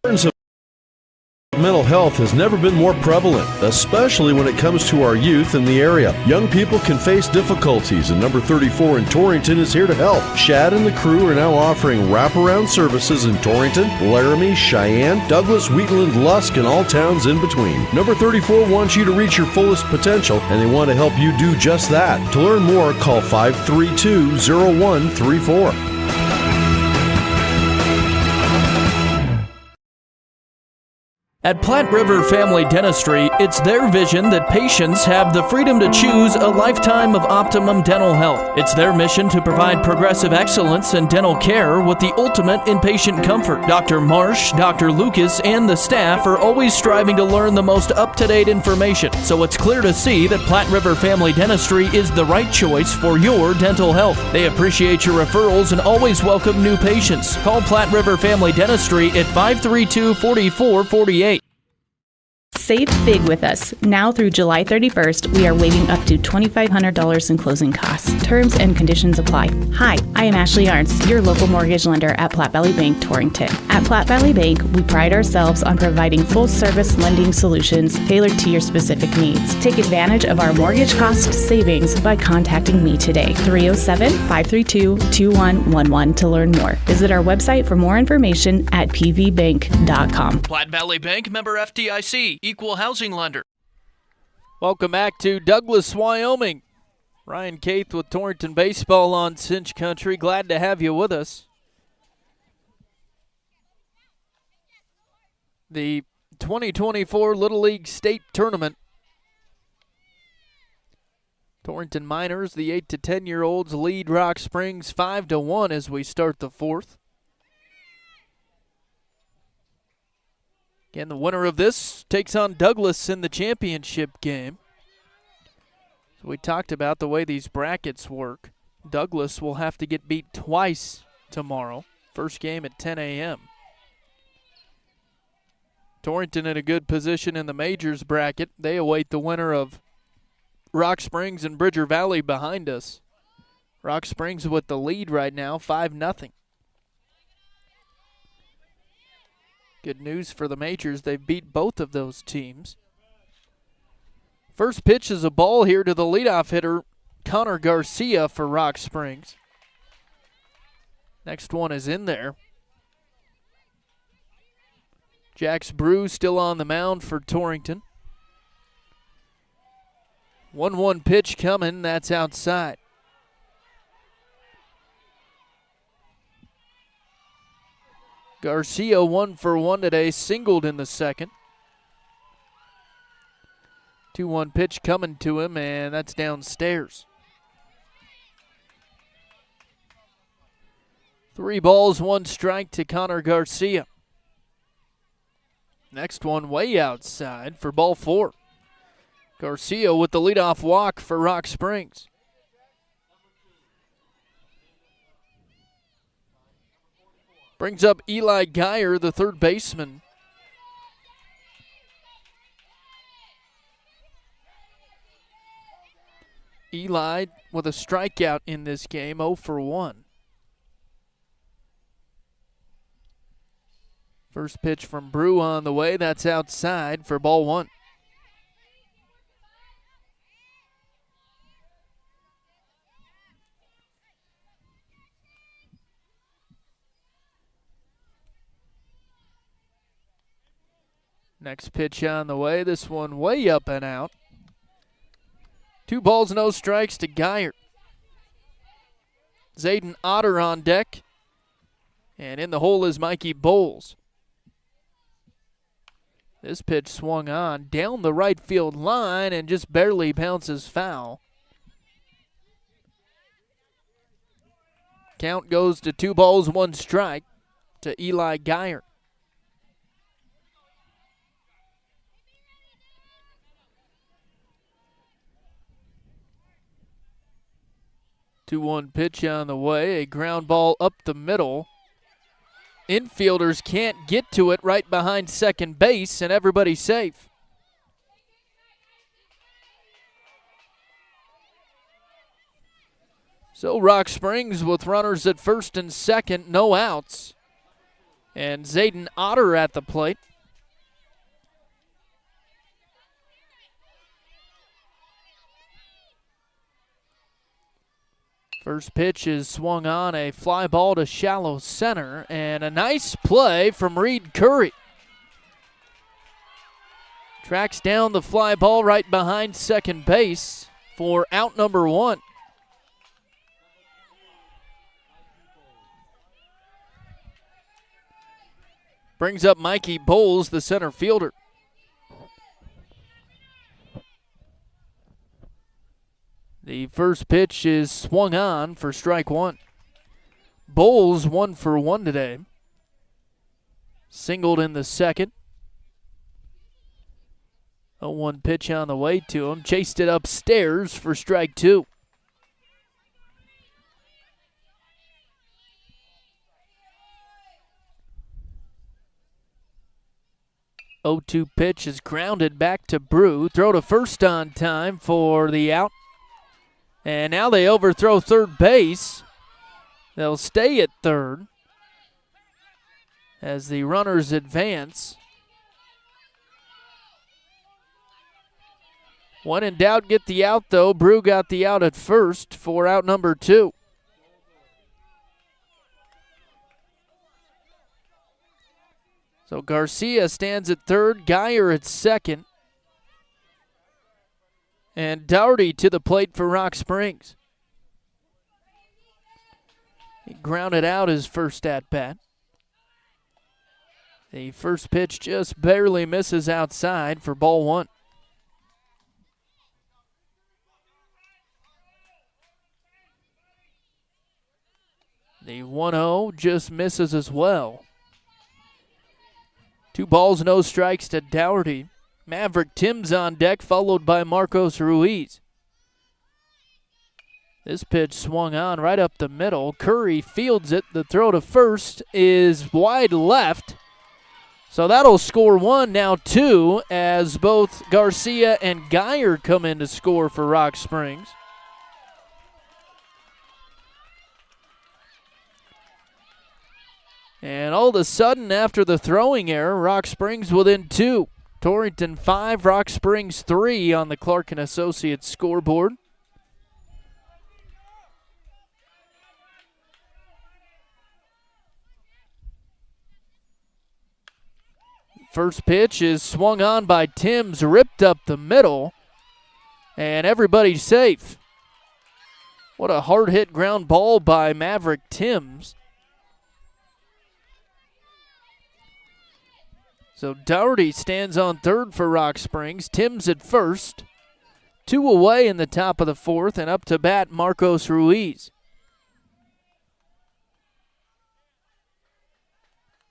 Mental health has never been more prevalent, especially when it comes to our youth in the area. Young people can face difficulties, and number 34 in Torrington is here to help. Shad and the crew are now offering wraparound services in Torrington, Laramie, Cheyenne, Douglas, Wheatland, Lusk, and all towns in between. Number 34 wants you to reach your fullest potential, and they want to help you do just that. To learn more, call 532-0134. At Platte River Family Dentistry, it's their vision that patients have the freedom to choose a lifetime of optimum dental health. It's their mission to provide progressive excellence in dental care with the ultimate inpatient comfort. Dr. Marsh, Dr. Lucas, and the staff are always striving to learn the most up-to-date information, so it's clear to see that Platte River Family Dentistry is the right choice for your dental health. They appreciate your referrals and always welcome new patients. Call Platte River Family Dentistry at 532-4448. Save big with us. Now through July 31st, we are waiving up to $2,500 in closing costs. Terms and conditions apply. Hi, I am Ashley Arntz, your local mortgage lender at Platte Valley Bank, Torrington. At Platte Valley Bank, we pride ourselves on providing full-service lending solutions tailored to your specific needs. Take advantage of our mortgage cost savings by contacting me today, 307-532-2111 to learn more. Visit our website for more information at pvbank.com. Platte Valley Bank, member FDIC. Equal housing lender. Welcome back to Douglas, Wyoming. Ryan Caith with Torrington Baseball on Cinch Country. Glad to have you with us. The 2024 Little League State Tournament. Torrington Miners, the 8 to 10-year-olds, lead Rock Springs 5-1 as we start the 4th. Again, the winner of this takes on Douglas in the championship game. So we talked about the way these brackets work. Douglas will have to get beat twice tomorrow. First game at 10 a.m. Torrington in a good position in the majors bracket. They await the winner of Rock Springs and Bridger Valley behind us. Rock Springs with the lead right now, 5-0. Good news for the majors. They've beat both of those teams. First pitch is a ball here to the leadoff hitter, Connor Garcia for Rock Springs. Next one is in there. Jax Brew still on the mound for Torrington. 1-1 pitch coming. That's outside. Garcia 1 for 1 today, singled in the second. 2-1 pitch coming to him, and that's downstairs. 3 balls, 1 strike to Connor Garcia. Next one way outside for ball 4. Garcia with the leadoff walk for Rock Springs. Brings up Eli Geyer, the third baseman. Eli with a strikeout in this game, 0 for 1. First pitch from Brew on the way. That's outside for ball 1. Next pitch on the way. This one way up and out. 2 balls, no strikes to Geyer. Zayden Otter on deck. And in the hole is Mikey Bowles. This pitch swung on down the right field line and just barely bounces foul. Count goes to 2 balls, 1 strike to Eli Geyer. Two-one pitch on the way, a ground ball up the middle. Infielders can't get to it right behind second base, and everybody's safe. So Rock Springs with runners at first and second, no outs. And Zayden Otter at the plate. First pitch is swung on, a fly ball to shallow center, and a nice play from Reed Curry. Tracks down the fly ball right behind second base for out number 1. Brings up Mikey Bowles, the center fielder. The first pitch is swung on for strike 1. Bowles 1 for 1 today. Singled in the second. 0-1 pitch on the way to him. Chased it upstairs for strike 2. Oh, 2 pitch is grounded back to Brew. Throw to first on time for the out. And now they overthrow third base. They'll stay at third as the runners advance. When in doubt, get the out, though. Brew got the out at first for out number 2. So Garcia stands at third, Geyer at second. And Dougherty to the plate for Rock Springs. He grounded out his first at-bat. The first pitch just barely misses outside for ball 1. The 1-0 just misses as well. 2 balls, no strikes to Dougherty. Maverick Timms on deck, followed by Marcos Ruiz. This pitch swung on right up the middle. Curry fields it. The throw to first is wide left. So that'll score 1, now 2, as both Garcia and Geyer come in to score for Rock Springs. And all of a sudden, after the throwing error, Rock Springs within 2. Torrington 5, Rock Springs 3 on the Clark & Associates scoreboard. First pitch is swung on by Timms, ripped up the middle, and everybody's safe. What a hard-hit ground ball by Maverick Timms. So Dougherty stands on third for Rock Springs. Timms at first. 2 away in the top of the 4th, and up to bat Marcos Ruiz.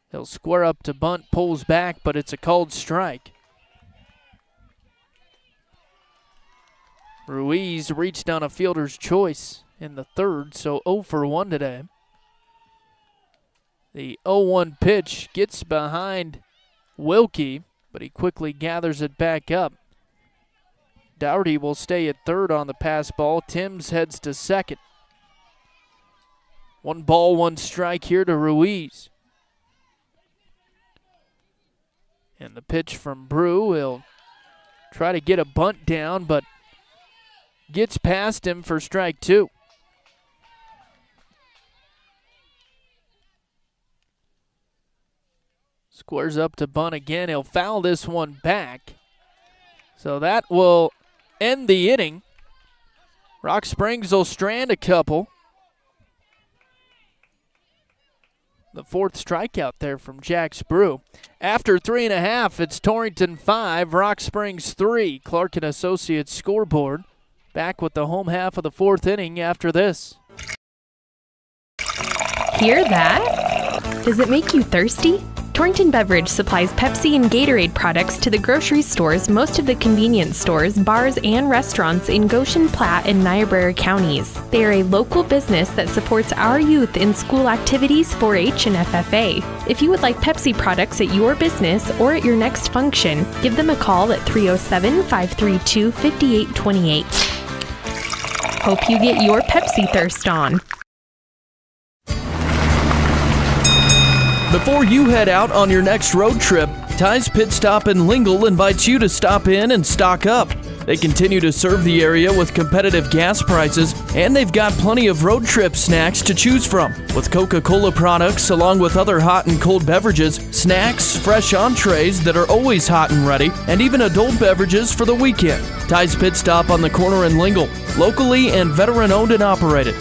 He'll square up to bunt, pulls back, but it's a called strike. Ruiz reached on a fielder's choice in the 3rd, so 0 for 1 today. The 0-1 pitch gets behind Wilkie, but he quickly gathers it back up. Dougherty will stay at third on the pass ball. Timms heads to second. 1 ball, 1 strike here to Ruiz. And the pitch from Brew, he'll try to get a bunt down, but gets past him for strike 2. Squares up to bunt again. He'll foul this one back. So that will end the inning. Rock Springs will strand a couple. The 4th strikeout there from Jax Brew. After 3.5, it's Torrington 5, Rock Springs 3. Clark and Associates scoreboard. Back with the home half of the 4th inning after this. Hear that? Does it make you thirsty? Torrington Beverage supplies Pepsi and Gatorade products to the grocery stores, most of the convenience stores, bars, and restaurants in Goshen, Platte, and Niobrara counties. They are a local business that supports our youth in school activities, 4-H, and FFA. If you would like Pepsi products at your business or at your next function, give them a call at 307-532-5828. Hope you get your Pepsi thirst on. Before you head out on your next road trip, Ty's Pit Stop in Lingle invites you to stop in and stock up. They continue to serve the area with competitive gas prices, and they've got plenty of road trip snacks to choose from. With Coca-Cola products, along with other hot and cold beverages, snacks, fresh entrees that are always hot and ready, and even adult beverages for the weekend. Ty's Pit Stop on the corner in Lingle, locally and veteran-owned and operated.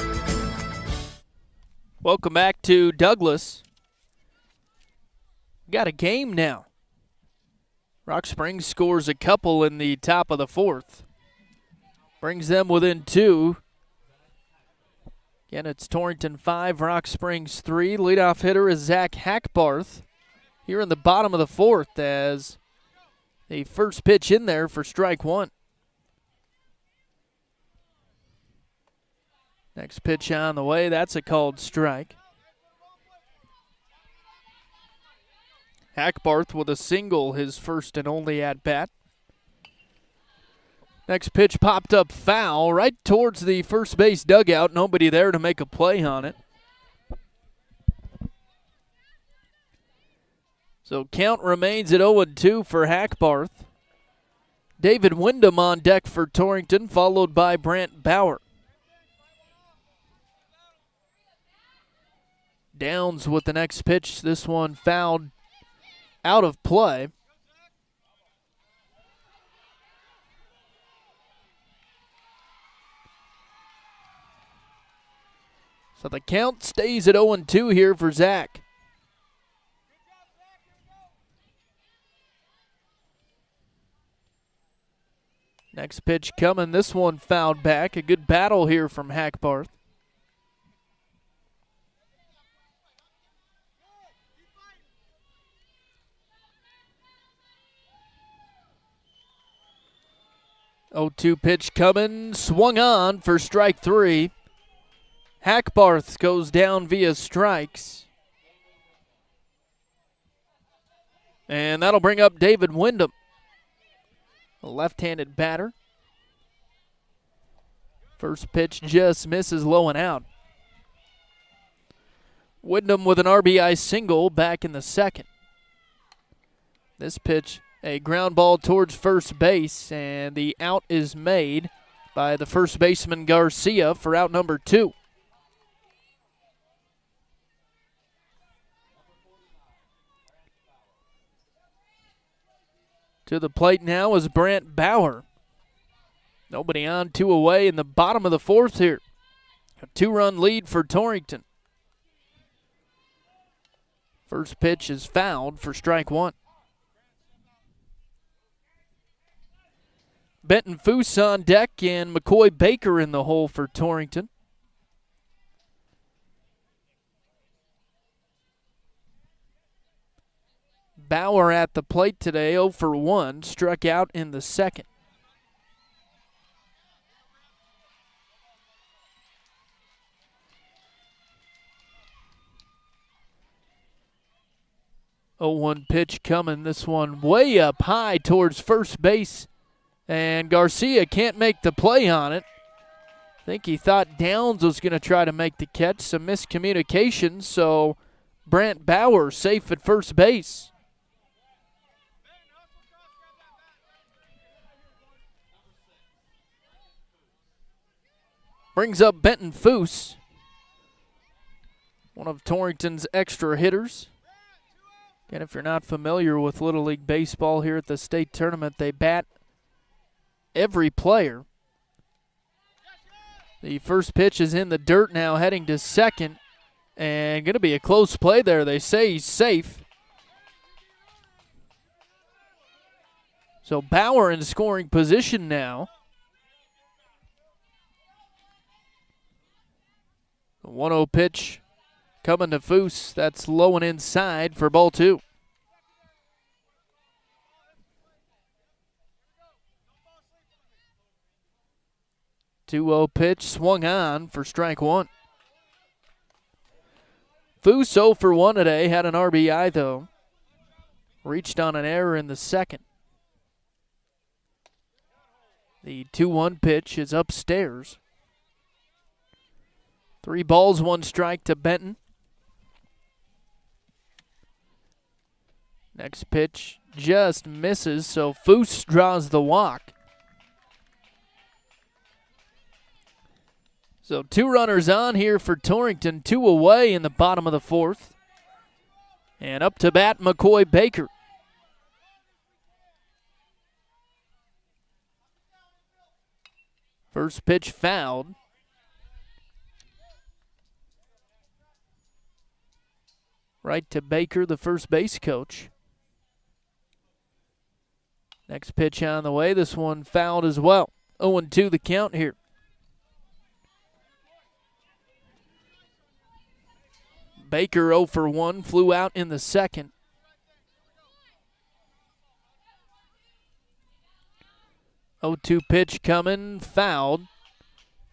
Welcome back to Douglas. Got a game now. Rock Springs scores a couple in the top of the 4th. Brings them within 2. Again, it's Torrington 5, Rock Springs 3. Leadoff hitter is Zach Hackbarth here in the bottom of the 4th as the first pitch in there for strike 1. Next pitch on the way. That's a called strike. Hackbarth with a single, his first and only at-bat. Next pitch popped up foul right towards the first base dugout. Nobody there to make a play on it. So count remains at 0-2 for Hackbarth. David Wyndham on deck for Torrington, followed by Brant Bauer. Downs with the next pitch. This one fouled out of play. So the count stays at 0-2 here for Zach. Next pitch coming. This one fouled back. A good battle here from Hackbarth. Oh, 0-2 pitch coming, swung on for strike 3. Hackbarth goes down via strikes. And that'll bring up David Wyndham, a left-handed batter. First pitch just misses low and out. Wyndham with an RBI single back in the 2nd. This pitch, a ground ball towards first base, and the out is made by the first baseman Garcia for out number 2. To the plate now is Brant Bauer. Nobody on, 2 away in the bottom of the 4th here. A 2-run lead for Torrington. First pitch is fouled for strike 1. Benton Foose on deck and McCoy Baker in the hole for Torrington. Bauer at the plate today, 0 for 1, struck out in the 2nd. 0-1 pitch coming. This one way up high towards first base. And Garcia can't make the play on it. I think he thought Downs was going to try to make the catch. Some miscommunication, so Brant Bauer safe at first base. Brings up Benton Foose, one of Torrington's extra hitters. Again, if you're not familiar with Little League Baseball here at the state tournament, they bat every player. The first pitch is in the dirt now, heading to second, and going to be a close play there. They say he's safe. So Bauer in scoring position now. The 1-0 pitch coming to Foose. That's low and inside for ball 2. 2-0 pitch swung on for strike 1. Foose 0 for 1 today. Had an RBI though. Reached on an error in the second. The 2-1 pitch is upstairs. 3 balls, 1 strike to Benton. Next pitch just misses, so Foose draws the walk. So 2 runners on here for Torrington, 2 away in the bottom of the 4th. And up to bat, McCoy Baker. First pitch fouled. Right to Baker, the first base coach. Next pitch on the way. This one fouled as well. 0-2 the count here. Baker 0 for 1, flew out in the second. Oh, 2 pitch coming, fouled.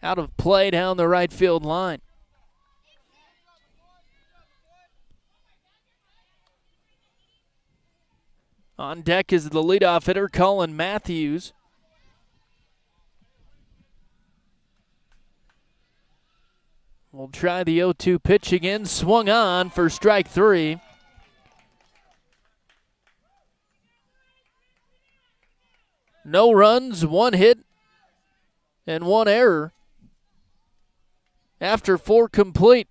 Out of play down the right field line. On deck is the leadoff hitter, Colin Matthews. We'll try the 0-2 pitch again. Swung on for strike 3. No runs, 1 hit, and 1 error. After 4 complete,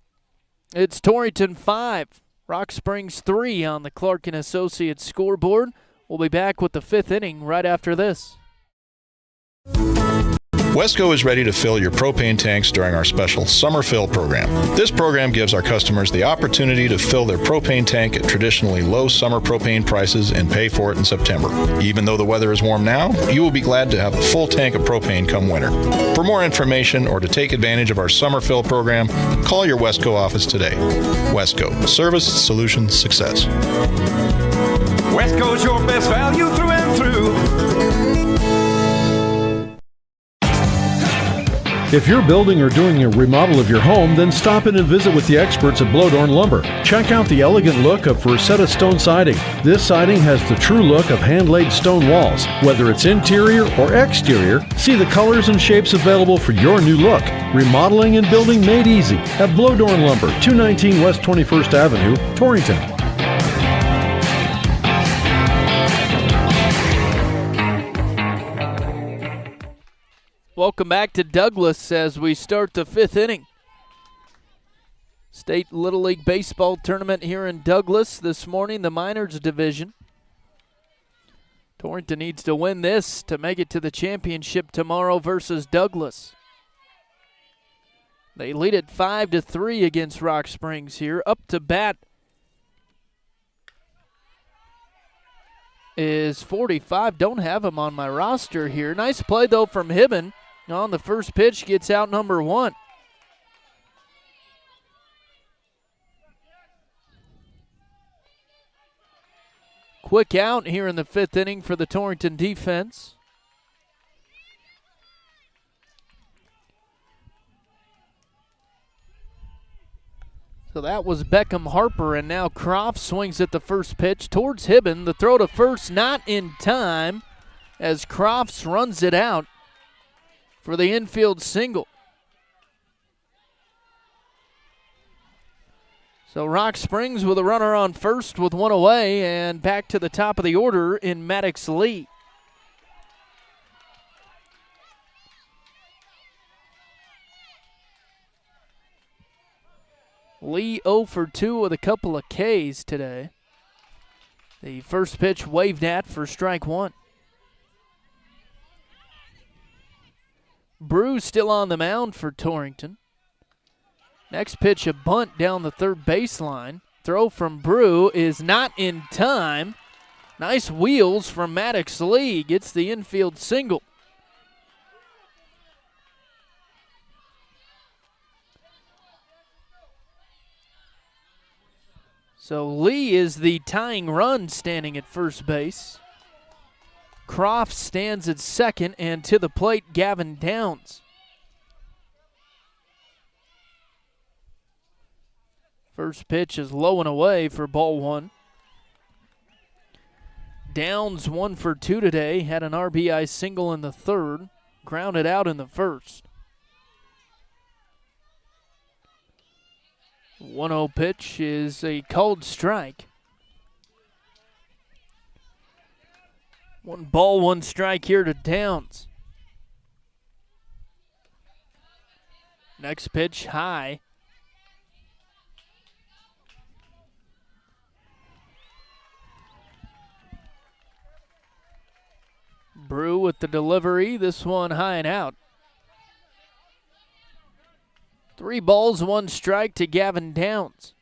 it's Torrington 5, Rock Springs 3 on the Clark & Associates scoreboard. We'll be back with the 5th inning right after this. Wesco is ready to fill your propane tanks during our special Summer Fill program. This program gives our customers the opportunity to fill their propane tank at traditionally low summer propane prices and pay for it in September. Even though the weather is warm now, you will be glad to have a full tank of propane come winter. For more information or to take advantage of our Summer Fill program, call your Wesco office today. Wesco, service, solutions, success. Wesco's your best value through and through. If you're building or doing a remodel of your home, then stop in and visit with the experts at Blowdorn Lumber. Check out the elegant look of Rosetta Stone siding. This siding has the true look of hand-laid stone walls. Whether it's interior or exterior, see the colors and shapes available for your new look. Remodeling and building made easy at Blowdorn Lumber, 219 West 21st Avenue, Torrington. Welcome back to Douglas as we start the 5th inning. State Little League Baseball tournament here in Douglas this morning, the minors division. Torrington needs to win this to make it to the championship tomorrow versus Douglas. They lead it 5-3 against Rock Springs here. Up to bat is 45. Don't have him on my roster here. Nice play, though, from Hibben. On the first pitch, gets out number 1. Quick out here in the 5th inning for the Torrington defense. So that was Beckham Harper, and now Croft swings at the first pitch towards Hibben. The throw to first not in time as Crofts runs it out for the infield single. So Rock Springs with a runner on first with one away, and back to the top of the order in Maddox Lee. Lee 0 for 2 with a couple of Ks today. The first pitch waved at for strike one. Brew still on the mound for Torrington. Next pitch, a bunt down the third baseline. Throw from Brew is not in time. Nice wheels from Maddox Lee. Gets the infield single. So Lee is the tying run standing at first base. Croft stands at second, and to the plate, Gavin Downs. First pitch is low and away for ball one. Downs 1 for 2 today, had an RBI single in the third, grounded out in the first. 1-0 pitch is a called strike. 1 ball, 1 strike here to Downs. Next pitch high. Brew with the delivery, this one high and out. 3 balls, 1 strike to Gavin Downs.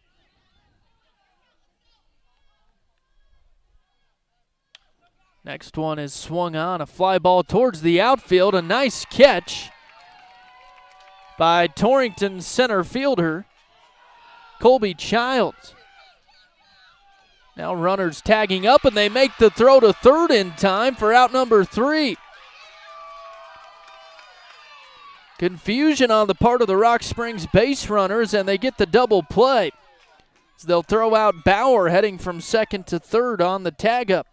Next one is swung on, a fly ball towards the outfield. A nice catch by Torrington's center fielder, Colby Childs. Now runners tagging up, and they make the throw to third in time for out number 3. Confusion on the part of the Rock Springs base runners, and they get the double play. So they'll throw out Bauer heading from second to third on the tag up.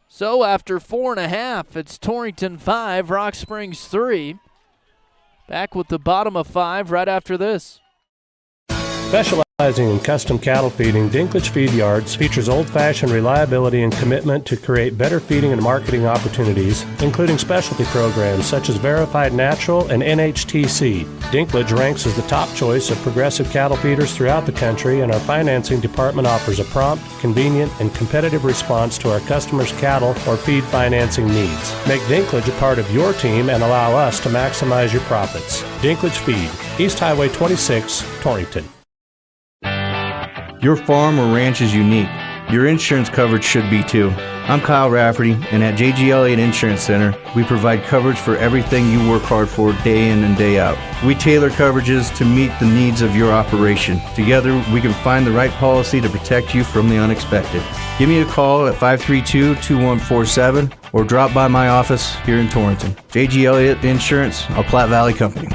So after 4.5, it's Torrington 5, Rock Springs 3. Back with the bottom of 5 right after this. Specializing in custom cattle feeding, Dinklage Feed Yards features old-fashioned reliability and commitment to create better feeding and marketing opportunities, including specialty programs such as Verified Natural and NHTC. Dinklage ranks as the top choice of progressive cattle feeders throughout the country, and our financing department offers a prompt, convenient, and competitive response to our customers' cattle or feed financing needs. Make Dinklage a part of your team and allow us to maximize your profits. Dinklage Feed, East Highway 26, Torrington. Your farm or ranch is unique. Your insurance coverage should be too. I'm Kyle Rafferty, and at JG Elliott Insurance Center, we provide coverage for everything you work hard for day in and day out. We tailor coverages to meet the needs of your operation. Together, we can find the right policy to protect you from the unexpected. Give me a call at 532-2147 or drop by my office here in Torrington. JG Elliott Insurance, a Platte Valley company.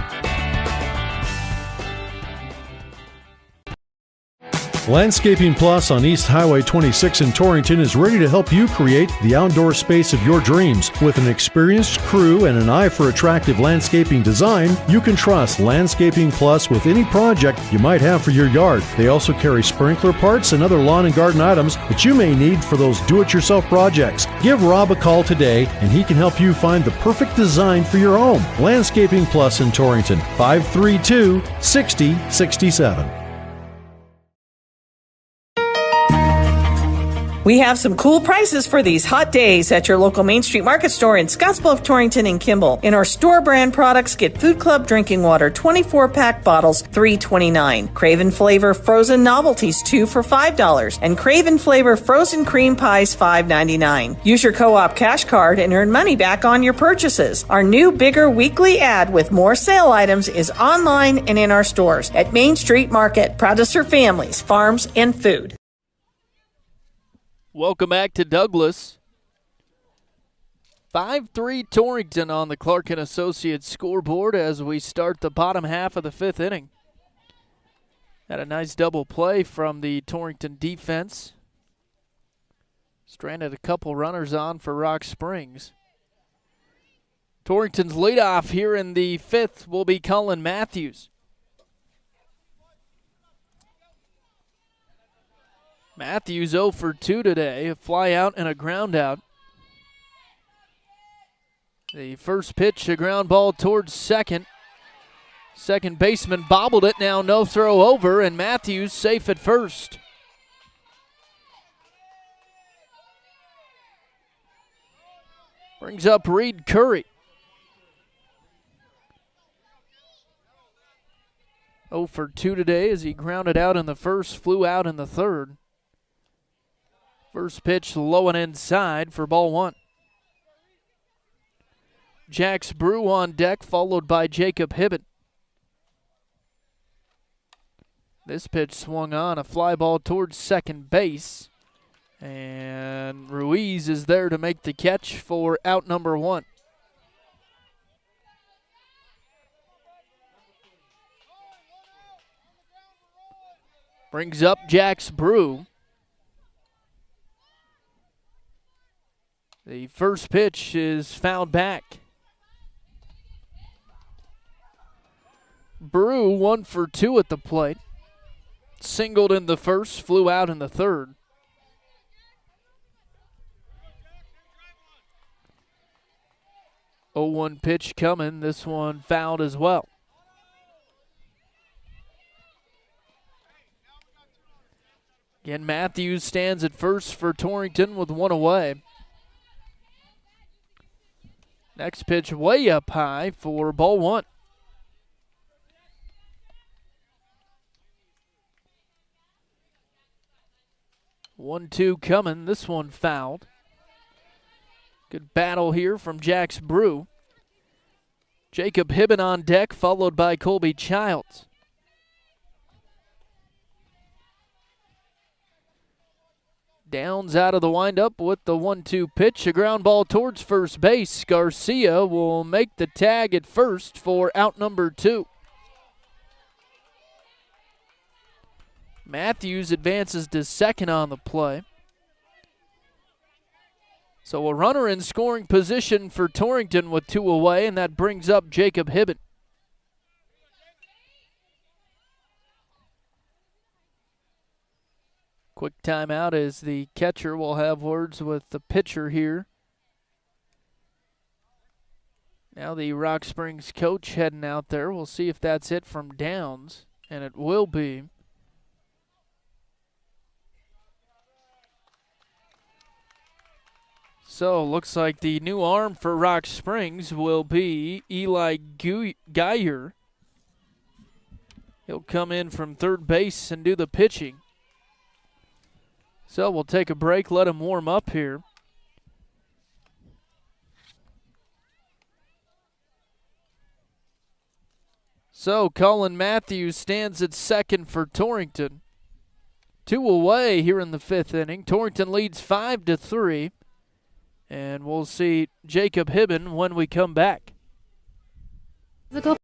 Landscaping Plus on East Highway 26 in Torrington is ready to help you create the outdoor space of your dreams. With an experienced crew and an eye for attractive landscaping design, you can trust Landscaping Plus with any project you might have for your yard. They also carry sprinkler parts and other lawn and garden items that you may need for those do-it-yourself projects. Give Rob a call today and he can help you find the perfect design for your home. Landscaping Plus in Torrington, 532-6067. We have some cool prices for these hot days at your local Main Street Market store in Scottsbluff, Torrington, and Kimball. In our store brand products, get Food Club drinking water 24-pack bottles, $3.29. Craven Flavor frozen novelties, 2 for $5. And Craven Flavor frozen cream pies, $5.99. Use your co-op cash card and earn money back on your purchases. Our new bigger weekly ad with more sale items is online and in our stores at Main Street Market. Proud to serve families, farms, and food. Welcome back to Douglas. 5-3 Torrington on the Clark & Associates scoreboard as we start the bottom half of the 5th inning. Had a nice double play from the Torrington defense. Stranded a couple runners on for Rock Springs. Torrington's leadoff here in the 5th will be Cullen Matthews. Matthews 0 for 2 today, a fly out and a ground out. The first pitch, a ground ball towards second. Second baseman bobbled it, now no throw over, and Matthews safe at first. Brings up Reed Curry. 0 for 2 today as he grounded out in the first, flew out in the third. First pitch low and inside for ball 1. Jax Brew on deck, followed by Jacob Hibbett. This pitch swung on, a fly ball towards second base. And Ruiz is there to make the catch for out number 1. Brings up Jax Brew. The first pitch is fouled back. Brew 1 for 2 at the plate. Singled in the first, flew out in the third. Oh, 0-1 pitch coming. This one fouled as well. Again, Matthews stands at first for Torrington with 1 away. Next pitch way up high for ball 1. One-two coming. This one fouled. Good battle here from Jax Brew. Jacob Hibbett on deck, followed by Colby Childs. Downs out of the windup with the 1-2 pitch. A ground ball towards first base. Garcia will make the tag at first for out number 2. Matthews advances to second on the play. So a runner in scoring position for Torrington with 2 away, and that brings up Jacob Hibbett. Quick timeout as the catcher will have words with the pitcher here. Now the Rock Springs coach heading out there. We'll see if that's it from Downs, and it will be. So, looks like the new arm for Rock Springs will be Eli Geyer. He'll come in from third base and do the pitching. So, we'll take a break, let him warm up here. So, Cullen Matthews stands at second for Torrington. 2 away here in the 5th inning. Torrington leads 5-3. And we'll see Jacob Hibben when we come back. Physical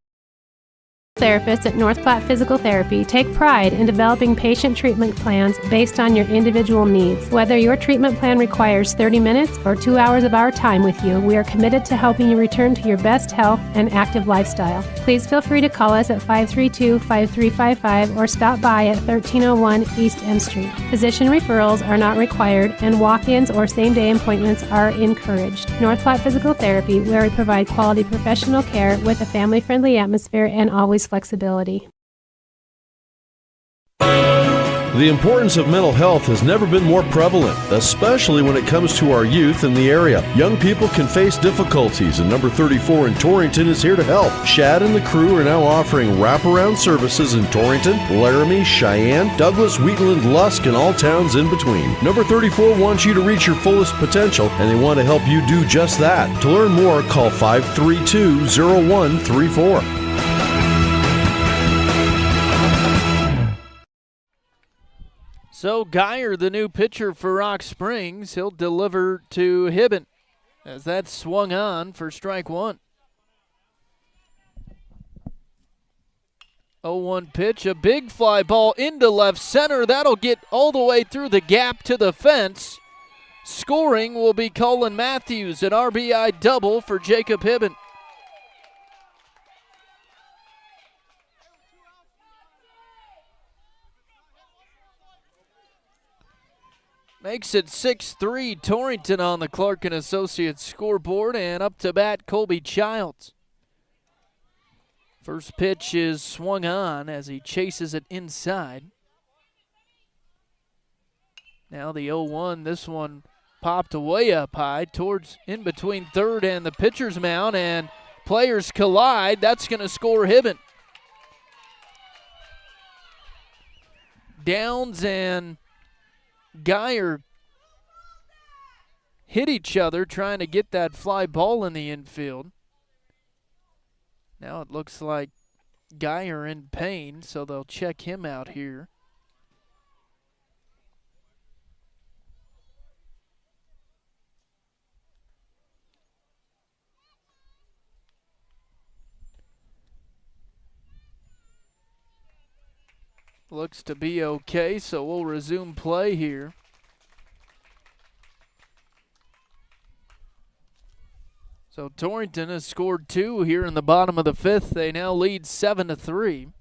therapists at North Platte Physical Therapy take pride in developing patient treatment plans based on your individual needs. Whether your treatment plan requires 30 minutes or 2 hours of our time with you, we are committed to helping you return to your best health and active lifestyle. Please feel free to call us at 532-5355 or stop by at 1301 East M Street. Physician referrals are not required and walk-ins or same-day appointments are encouraged. North Platte Physical Therapy, where we provide quality professional care with a family-friendly atmosphere and always flexibility. The importance of mental health has never been more prevalent, especially when it comes to our youth in the area. Young people can face difficulties, and number 34 in Torrington is here to help. Shad and the crew are now offering wraparound services in Torrington, Laramie, Cheyenne, Douglas, Wheatland, Lusk, and all towns in between. Number 34 wants you to reach your fullest potential, and they want to help you do just that. To learn more, call 532-0134. So Geyer, the new pitcher for Rock Springs, he'll deliver to Hibben. as that swung on for strike one. 0-1 pitch, a big fly ball into left center. That'll get all the way through the gap to the fence. Scoring will be Colin Matthews, an RBI double for Jacob Hibben. Makes it 6-3, Torrington on the Clark & Associates scoreboard, and up to bat Colby Childs. First pitch is swung on as he chases it inside. Now the 0-1, this one popped way up high towards in between third and the pitcher's mound, and players collide. That's going to score Hibben. Downs and Geyer hit each other trying to get that fly ball in the infield. Now it looks like Geyer in pain, so they'll check him out here. Looks to be okay, so we'll resume play here. So Torrington has scored 2 here in the bottom of the 5th. They now lead 7-3.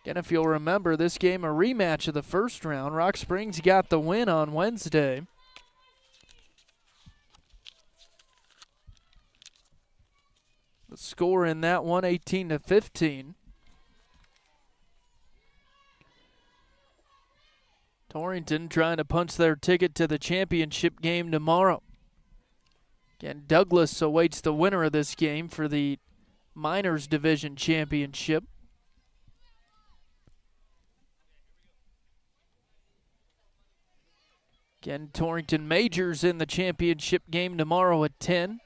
Again, if you'll remember, this game a rematch of the first round. Rock Springs got the win on Wednesday. The score in that one, 18-15. Torrington trying to punch their ticket to the championship game tomorrow. Again, Douglas awaits the winner of this game for the Minors Division Championship. Again, Torrington Majors in the championship game tomorrow at 10.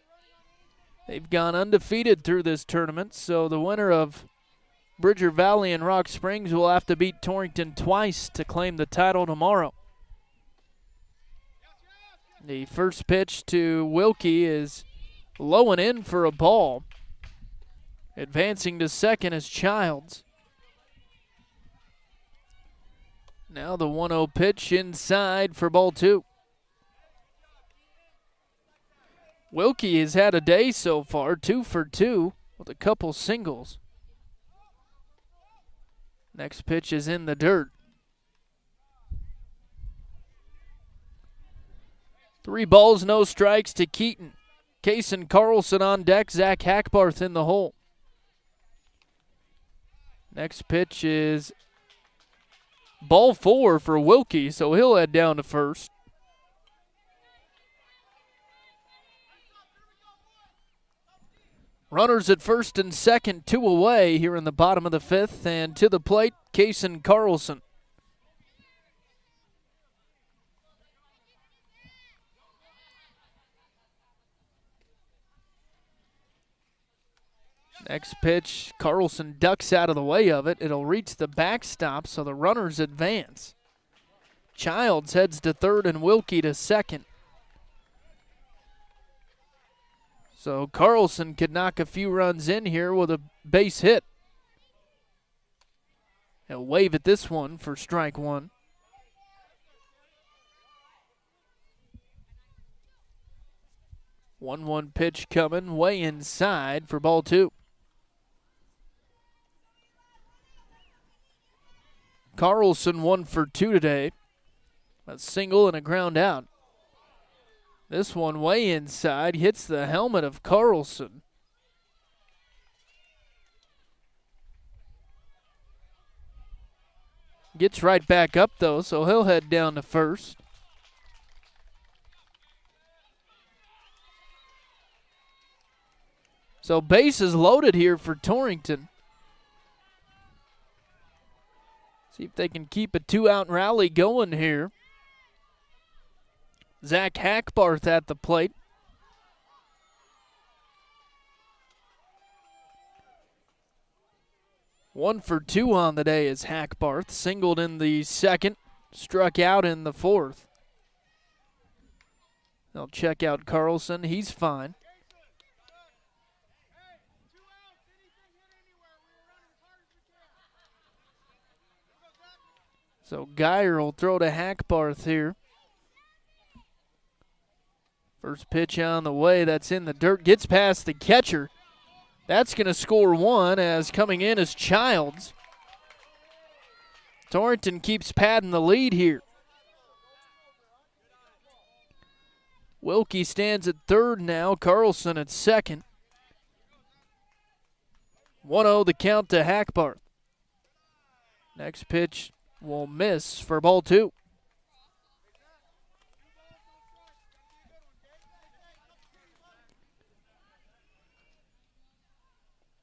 They've gone undefeated through this tournament, so the winner of Bridger Valley and Rock Springs will have to beat Torrington twice to claim the title tomorrow. The first pitch to Wilkie is low and in for a ball. Advancing to second is Childs. Now the 1-0 pitch inside for ball 2. Wilkie has had a day so far, 2 for 2 with a couple singles. Next pitch is in the dirt. 3 balls, no strikes to Keaton. Kason Carlson on deck, Zach Hackbarth in the hole. Next pitch is ball 4 for Wilkie, so he'll head down to first. Runners at first and second, 2 away here in the bottom of the 5th, and to the plate, Kason Carlson. Next pitch, Carlson ducks out of the way of it. It'll reach the backstop, so the runners advance. Childs heads to third and Wilkie to second. So Carlson could knock a few runs in here with a base hit. He'll wave at this one for strike 1. One pitch coming way inside for ball 2. Carlson 1 for 2 today. A single and a ground out. This one way inside hits the helmet of Carlson. Gets right back up though, so he'll head down to first. So bases loaded here for Torrington. See if they can keep a 2-out rally going here. Zach Hackbarth at the plate. One for 2 on the day is Hackbarth. Singled in the second, struck out in the fourth. They'll check out Carlson. He's fine. So Geyer will throw to Hackbarth here. First pitch on the way. That's in the dirt. Gets past the catcher. That's going to score one, as coming in is Childs. Torrington keeps padding the lead here. Wilkie stands at third now. Carlson at second. 1-0 the count to Hackbarth. Next pitch will miss for ball two.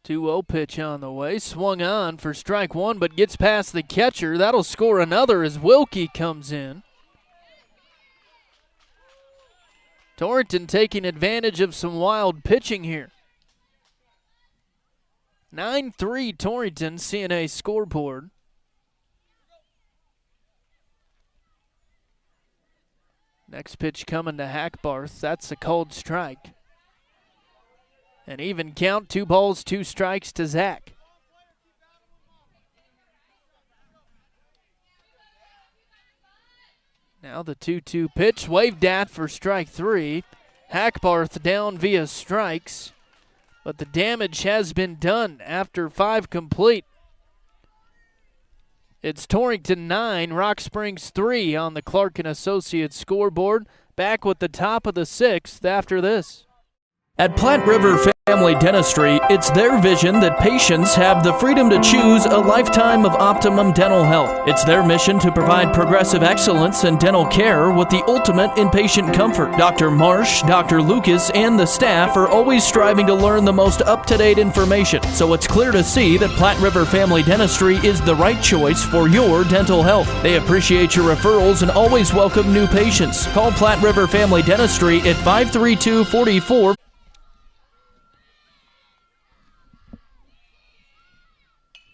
Two-0 pitch on the way. Swung on for strike one, but gets past the catcher. That'll score another as Wilkie comes in. Torrington taking advantage of some wild pitching here. 9-3 Torrington, CNA scoreboard. Next pitch coming to Hackbarth. That's a called strike. An even count, 2 balls, 2 strikes to Zach. Now the 2-2 pitch, waved at for strike 3. Hackbarth down via strikes, but the damage has been done after 5 complete. It's Torrington 9, Rock Springs 3 on the Clark & Associates scoreboard. Back with the top of the 6th after this. At Platte River Family Dentistry, it's their vision that patients have the freedom to choose a lifetime of optimum dental health. It's their mission to provide progressive excellence in dental care with the ultimate in patient comfort. Dr. Marsh, Dr. Lucas, and the staff are always striving to learn the most up-to-date information, so it's clear to see that Platte River Family Dentistry is the right choice for your dental health. They appreciate your referrals and always welcome new patients. Call Platte River Family Dentistry at 532-44.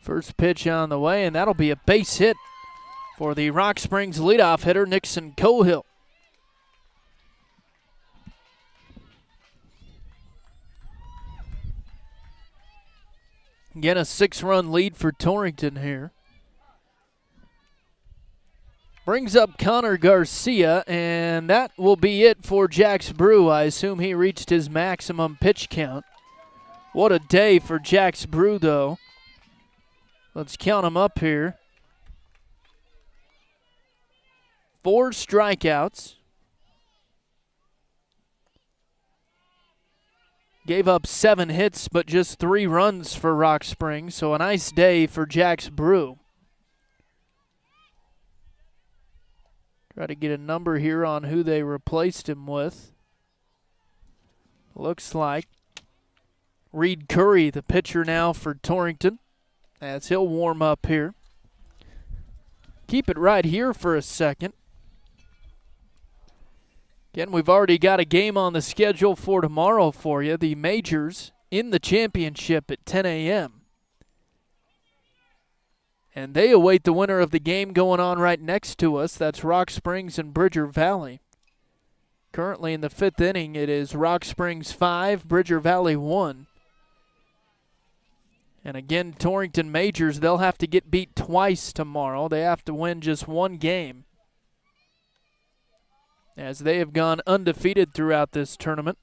First pitch on the way, and that'll be a base hit for the Rock Springs leadoff hitter, Nixon Cohill. Again, a 6-run lead for Torrington here. Brings up Connor Garcia, and that will be it for Jax Brew. I assume he reached his maximum pitch count. What a day for Jax Brew, though. Let's count them up here. 4 strikeouts. Gave up 7 hits, but just 3 runs for Rock Springs, so a nice day for Jax Brew. Try to get a number here on who they replaced him with. Looks like Reed Curry, the pitcher now for Torrington, as he'll warm up here. Keep it right here for a second. Again, we've already got a game on the schedule for tomorrow for you. The Majors in the championship at 10 a.m. And they await the winner of the game going on right next to us. That's Rock Springs and Bridger Valley. Currently in the 5th inning, it is Rock Springs 5, Bridger Valley 1. And again, Torrington Majors, they'll have to get beat twice tomorrow. They have to win just 1 game, as they have gone undefeated throughout this tournament.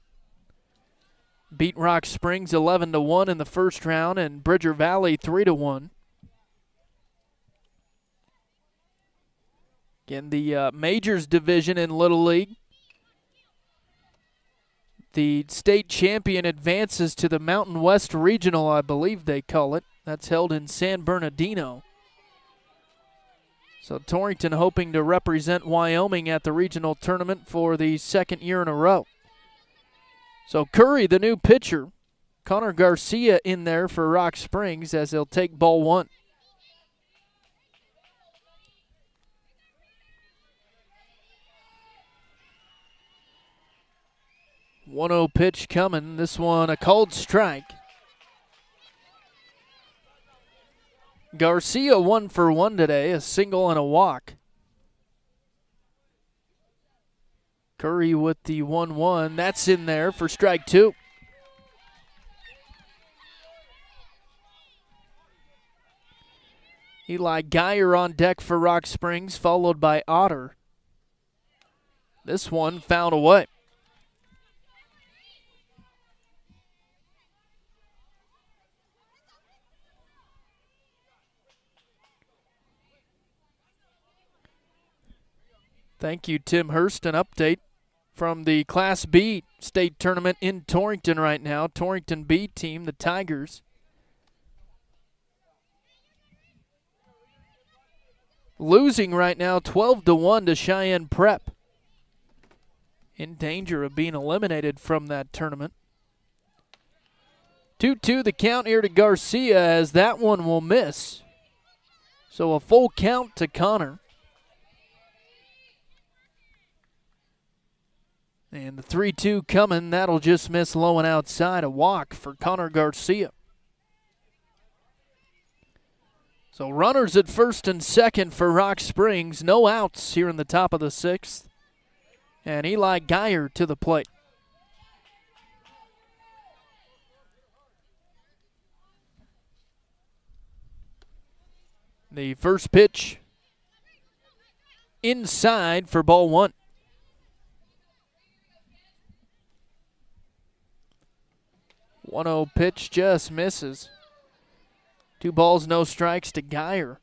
Beat Rock Springs 11-1 in the first round, and Bridger Valley 3-1. Again, the Majors division in Little League. The state champion advances to the Mountain West Regional, I believe they call it. That's held in San Bernardino. So Torrington hoping to represent Wyoming at the regional tournament for the 2nd year in a row. So Curry, the new pitcher. Connor Garcia in there for Rock Springs as he'll take ball 1. One-0 pitch coming. This one a called strike. Garcia 1 for 1 today, a single and a walk. Curry with the 1-1. That's in there for strike 2. Eli Geyer on deck for Rock Springs, followed by Otter. This one fouled away. Thank you, Tim Hurst. An update from the Class B state tournament in Torrington right now. Torrington B team, the Tigers. Losing right now 12-1 to Cheyenne Prep. In danger of being eliminated from that tournament. 2-2 the count here to Garcia, as that one will miss. So a full count to Connor. And the 3-2 coming, that'll just miss low and outside. A walk for Connor Garcia. So runners at first and second for Rock Springs. No outs here in the top of the 6th. And Eli Geyer to the plate. The first pitch inside for ball 1. 1-0 pitch just misses. 2 balls, no strikes to Geyer.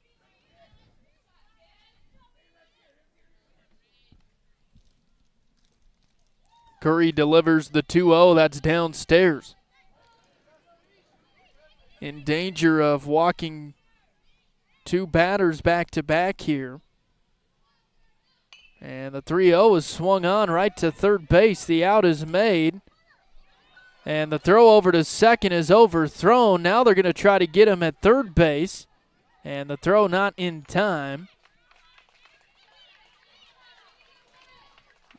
Curry delivers the 2-0. That's downstairs. In danger of walking 2 batters back-to-back here. And the 3-0 is swung on right to third base. The out is made. And the throw over to second is overthrown. Now they're going to try to get him at third base. And the throw not in time.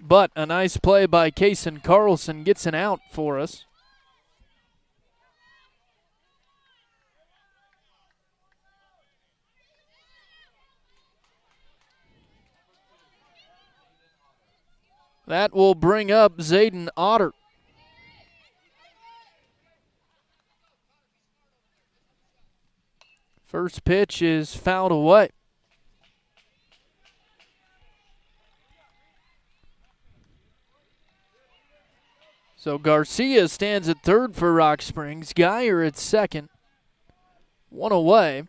But a nice play by Kason Carlson gets an out for us. That will bring up Zayden Otter. First pitch is fouled away. So Garcia stands at third for Rock Springs. Geyer at second. 1 away.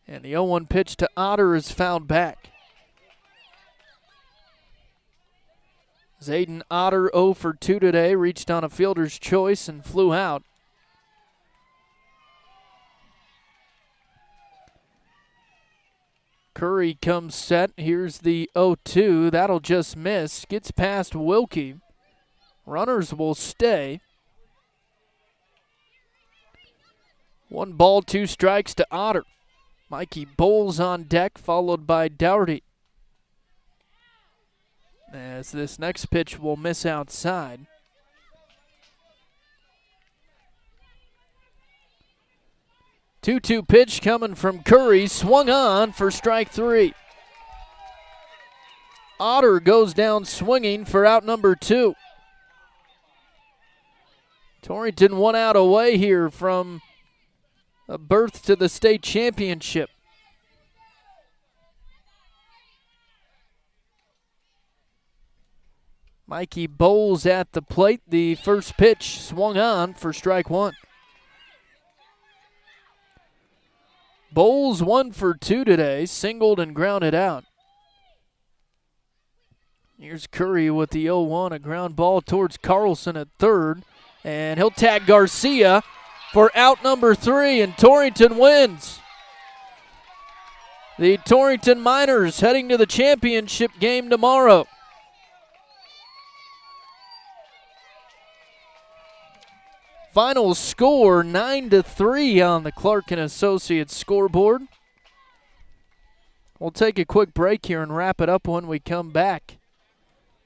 And the 0-1 pitch to Otter is fouled back. Zayden Otter 0 for 2 today. Reached on a fielder's choice and flew out. Curry comes set. Here's the 0-2. That'll just miss. Gets past Wilkie. Runners will stay. 1 ball, 2 strikes to Otter. Mikey Bowles on deck, followed by Dougherty. As this next pitch will miss outside. Two-two pitch coming from Curry, swung on for strike 3. Otter goes down swinging for out number 2. Torrington 1 out away here from a berth to the state championship. Mikey Bowles at the plate. The first pitch swung on for strike 1. Bowles 1 for 2 today, singled and grounded out. Here's Curry with the 0-1, a ground ball towards Carlson at third. And he'll tag Garcia for out number 3, and Torrington wins. The Torrington Miners heading to the championship game tomorrow. Final score 9-3 on the Clark and Associates scoreboard. We'll take a quick break here and wrap it up when we come back.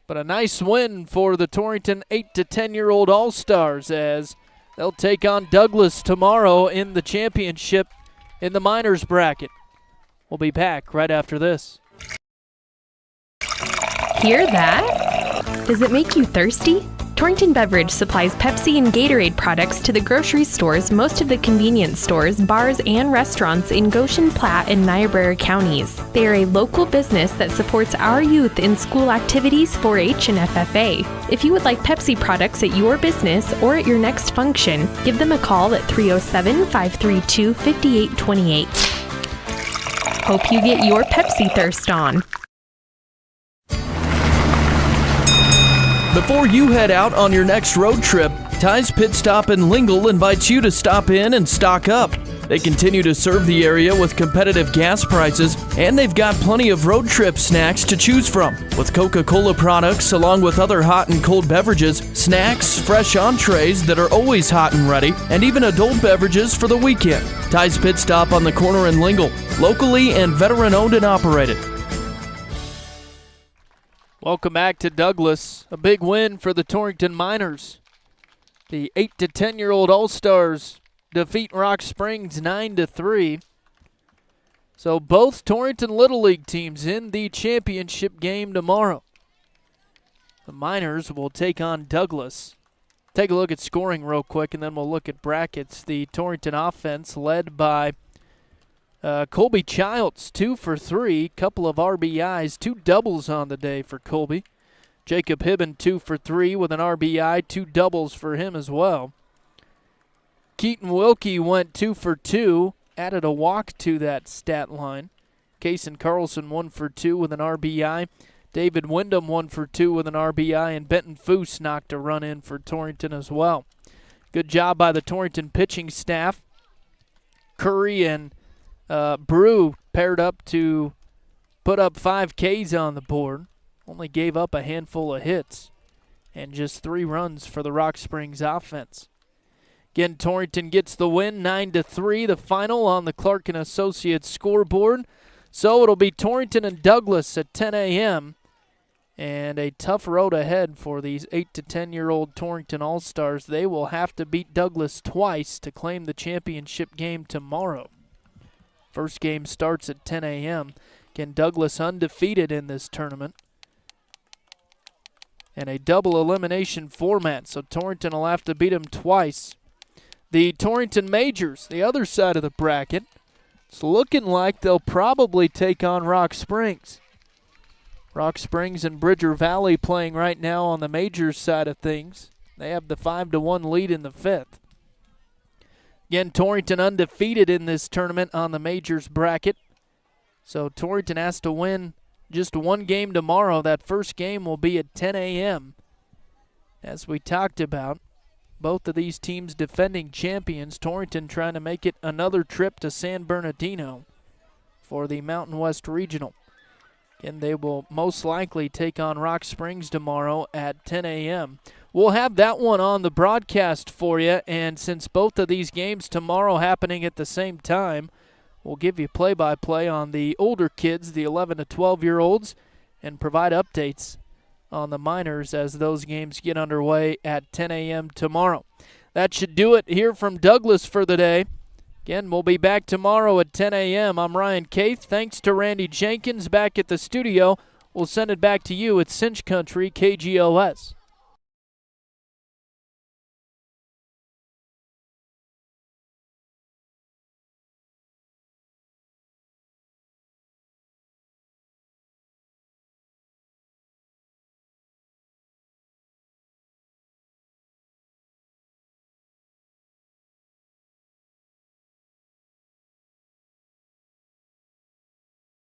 But a nice win for the Torrington 8 to 10-year-old All-Stars as they'll take on Douglas tomorrow in the championship in the Miners bracket. We'll be back right after this. Hear that? Does it make you thirsty? Torrington Beverage supplies Pepsi and Gatorade products to the grocery stores, most of the convenience stores, bars, and restaurants in Goshen, Platte, and Niobrara counties. They are a local business that supports our youth in school activities, 4-H, and FFA. If you would like Pepsi products at your business or at your next function, give them a call at 307-532-5828. Hope you get your Pepsi thirst on. Before you head out on your next road trip, Ty's Pit Stop in Lingle invites you to stop in and stock up. They continue to serve the area with competitive gas prices, and they've got plenty of road trip snacks to choose from. With Coca-Cola products, along with other hot and cold beverages, snacks, fresh entrees that are always hot and ready, and even adult beverages for the weekend. Ty's Pit Stop on the corner in Lingle, locally and veteran-owned and operated. Welcome back to Douglas. A big win for the Torrington Miners. The 8 to 10-year-old All-Stars defeat Rock Springs 9-3. So both Torrington Little League teams in the championship game tomorrow. The Miners will take on Douglas. Take a look at scoring real quick, and then we'll look at brackets. The Torrington offense led by Colby Childs, 2 for 3, couple of RBIs, 2 doubles on the day for Colby. Jacob Hibben, 2 for 3 with an RBI, 2 doubles for him as well. Keaton Wilkie went 2 for 2, added a walk to that stat line. Kason Carlson, 1 for 2 with an RBI. David Wyndham, 1 for 2 with an RBI, and Benton Foose knocked a run in for Torrington as well. Good job by the Torrington pitching staff. Curry and Brew paired up to put up 5 Ks on the board. Only gave up a handful of hits and just 3 runs for the Rock Springs offense. Again, Torrington gets the win, 9-3, the final on the Clark & Associates scoreboard. So it'll be Torrington and Douglas at 10 a.m. and a tough road ahead for these 8 to 10-year-old Torrington All-Stars. They will have to beat Douglas twice to claim the championship game tomorrow. First game starts at 10 a.m. Again, Douglas undefeated in this tournament. And a double elimination format, so Torrington will have to beat them twice. The Torrington Majors, the other side of the bracket, it's looking like they'll probably take on Rock Springs. Rock Springs and Bridger Valley playing right now on the Majors side of things. They have the 5-1 lead in the 5th. Again, Torrington undefeated in this tournament on the Majors bracket. So Torrington has to win just 1 game tomorrow. That first game will be at 10 a.m. As we talked about, both of these teams defending champions. Torrington trying to make it another trip to San Bernardino for the Mountain West Regional. And they will most likely take on Rock Springs tomorrow at 10 a.m. We'll have that one on the broadcast for you, and since both of these games tomorrow happening at the same time, we'll give you play-by-play on the older kids, the 11 to 12-year-olds, and provide updates on the minors as those games get underway at 10 a.m. tomorrow. That should do it here from Douglas for the day. Again, we'll be back tomorrow at 10 a.m. I'm Ryan Caith. Thanks to Randy Jenkins back at the studio. We'll send it back to you at Cinch Country KGOS.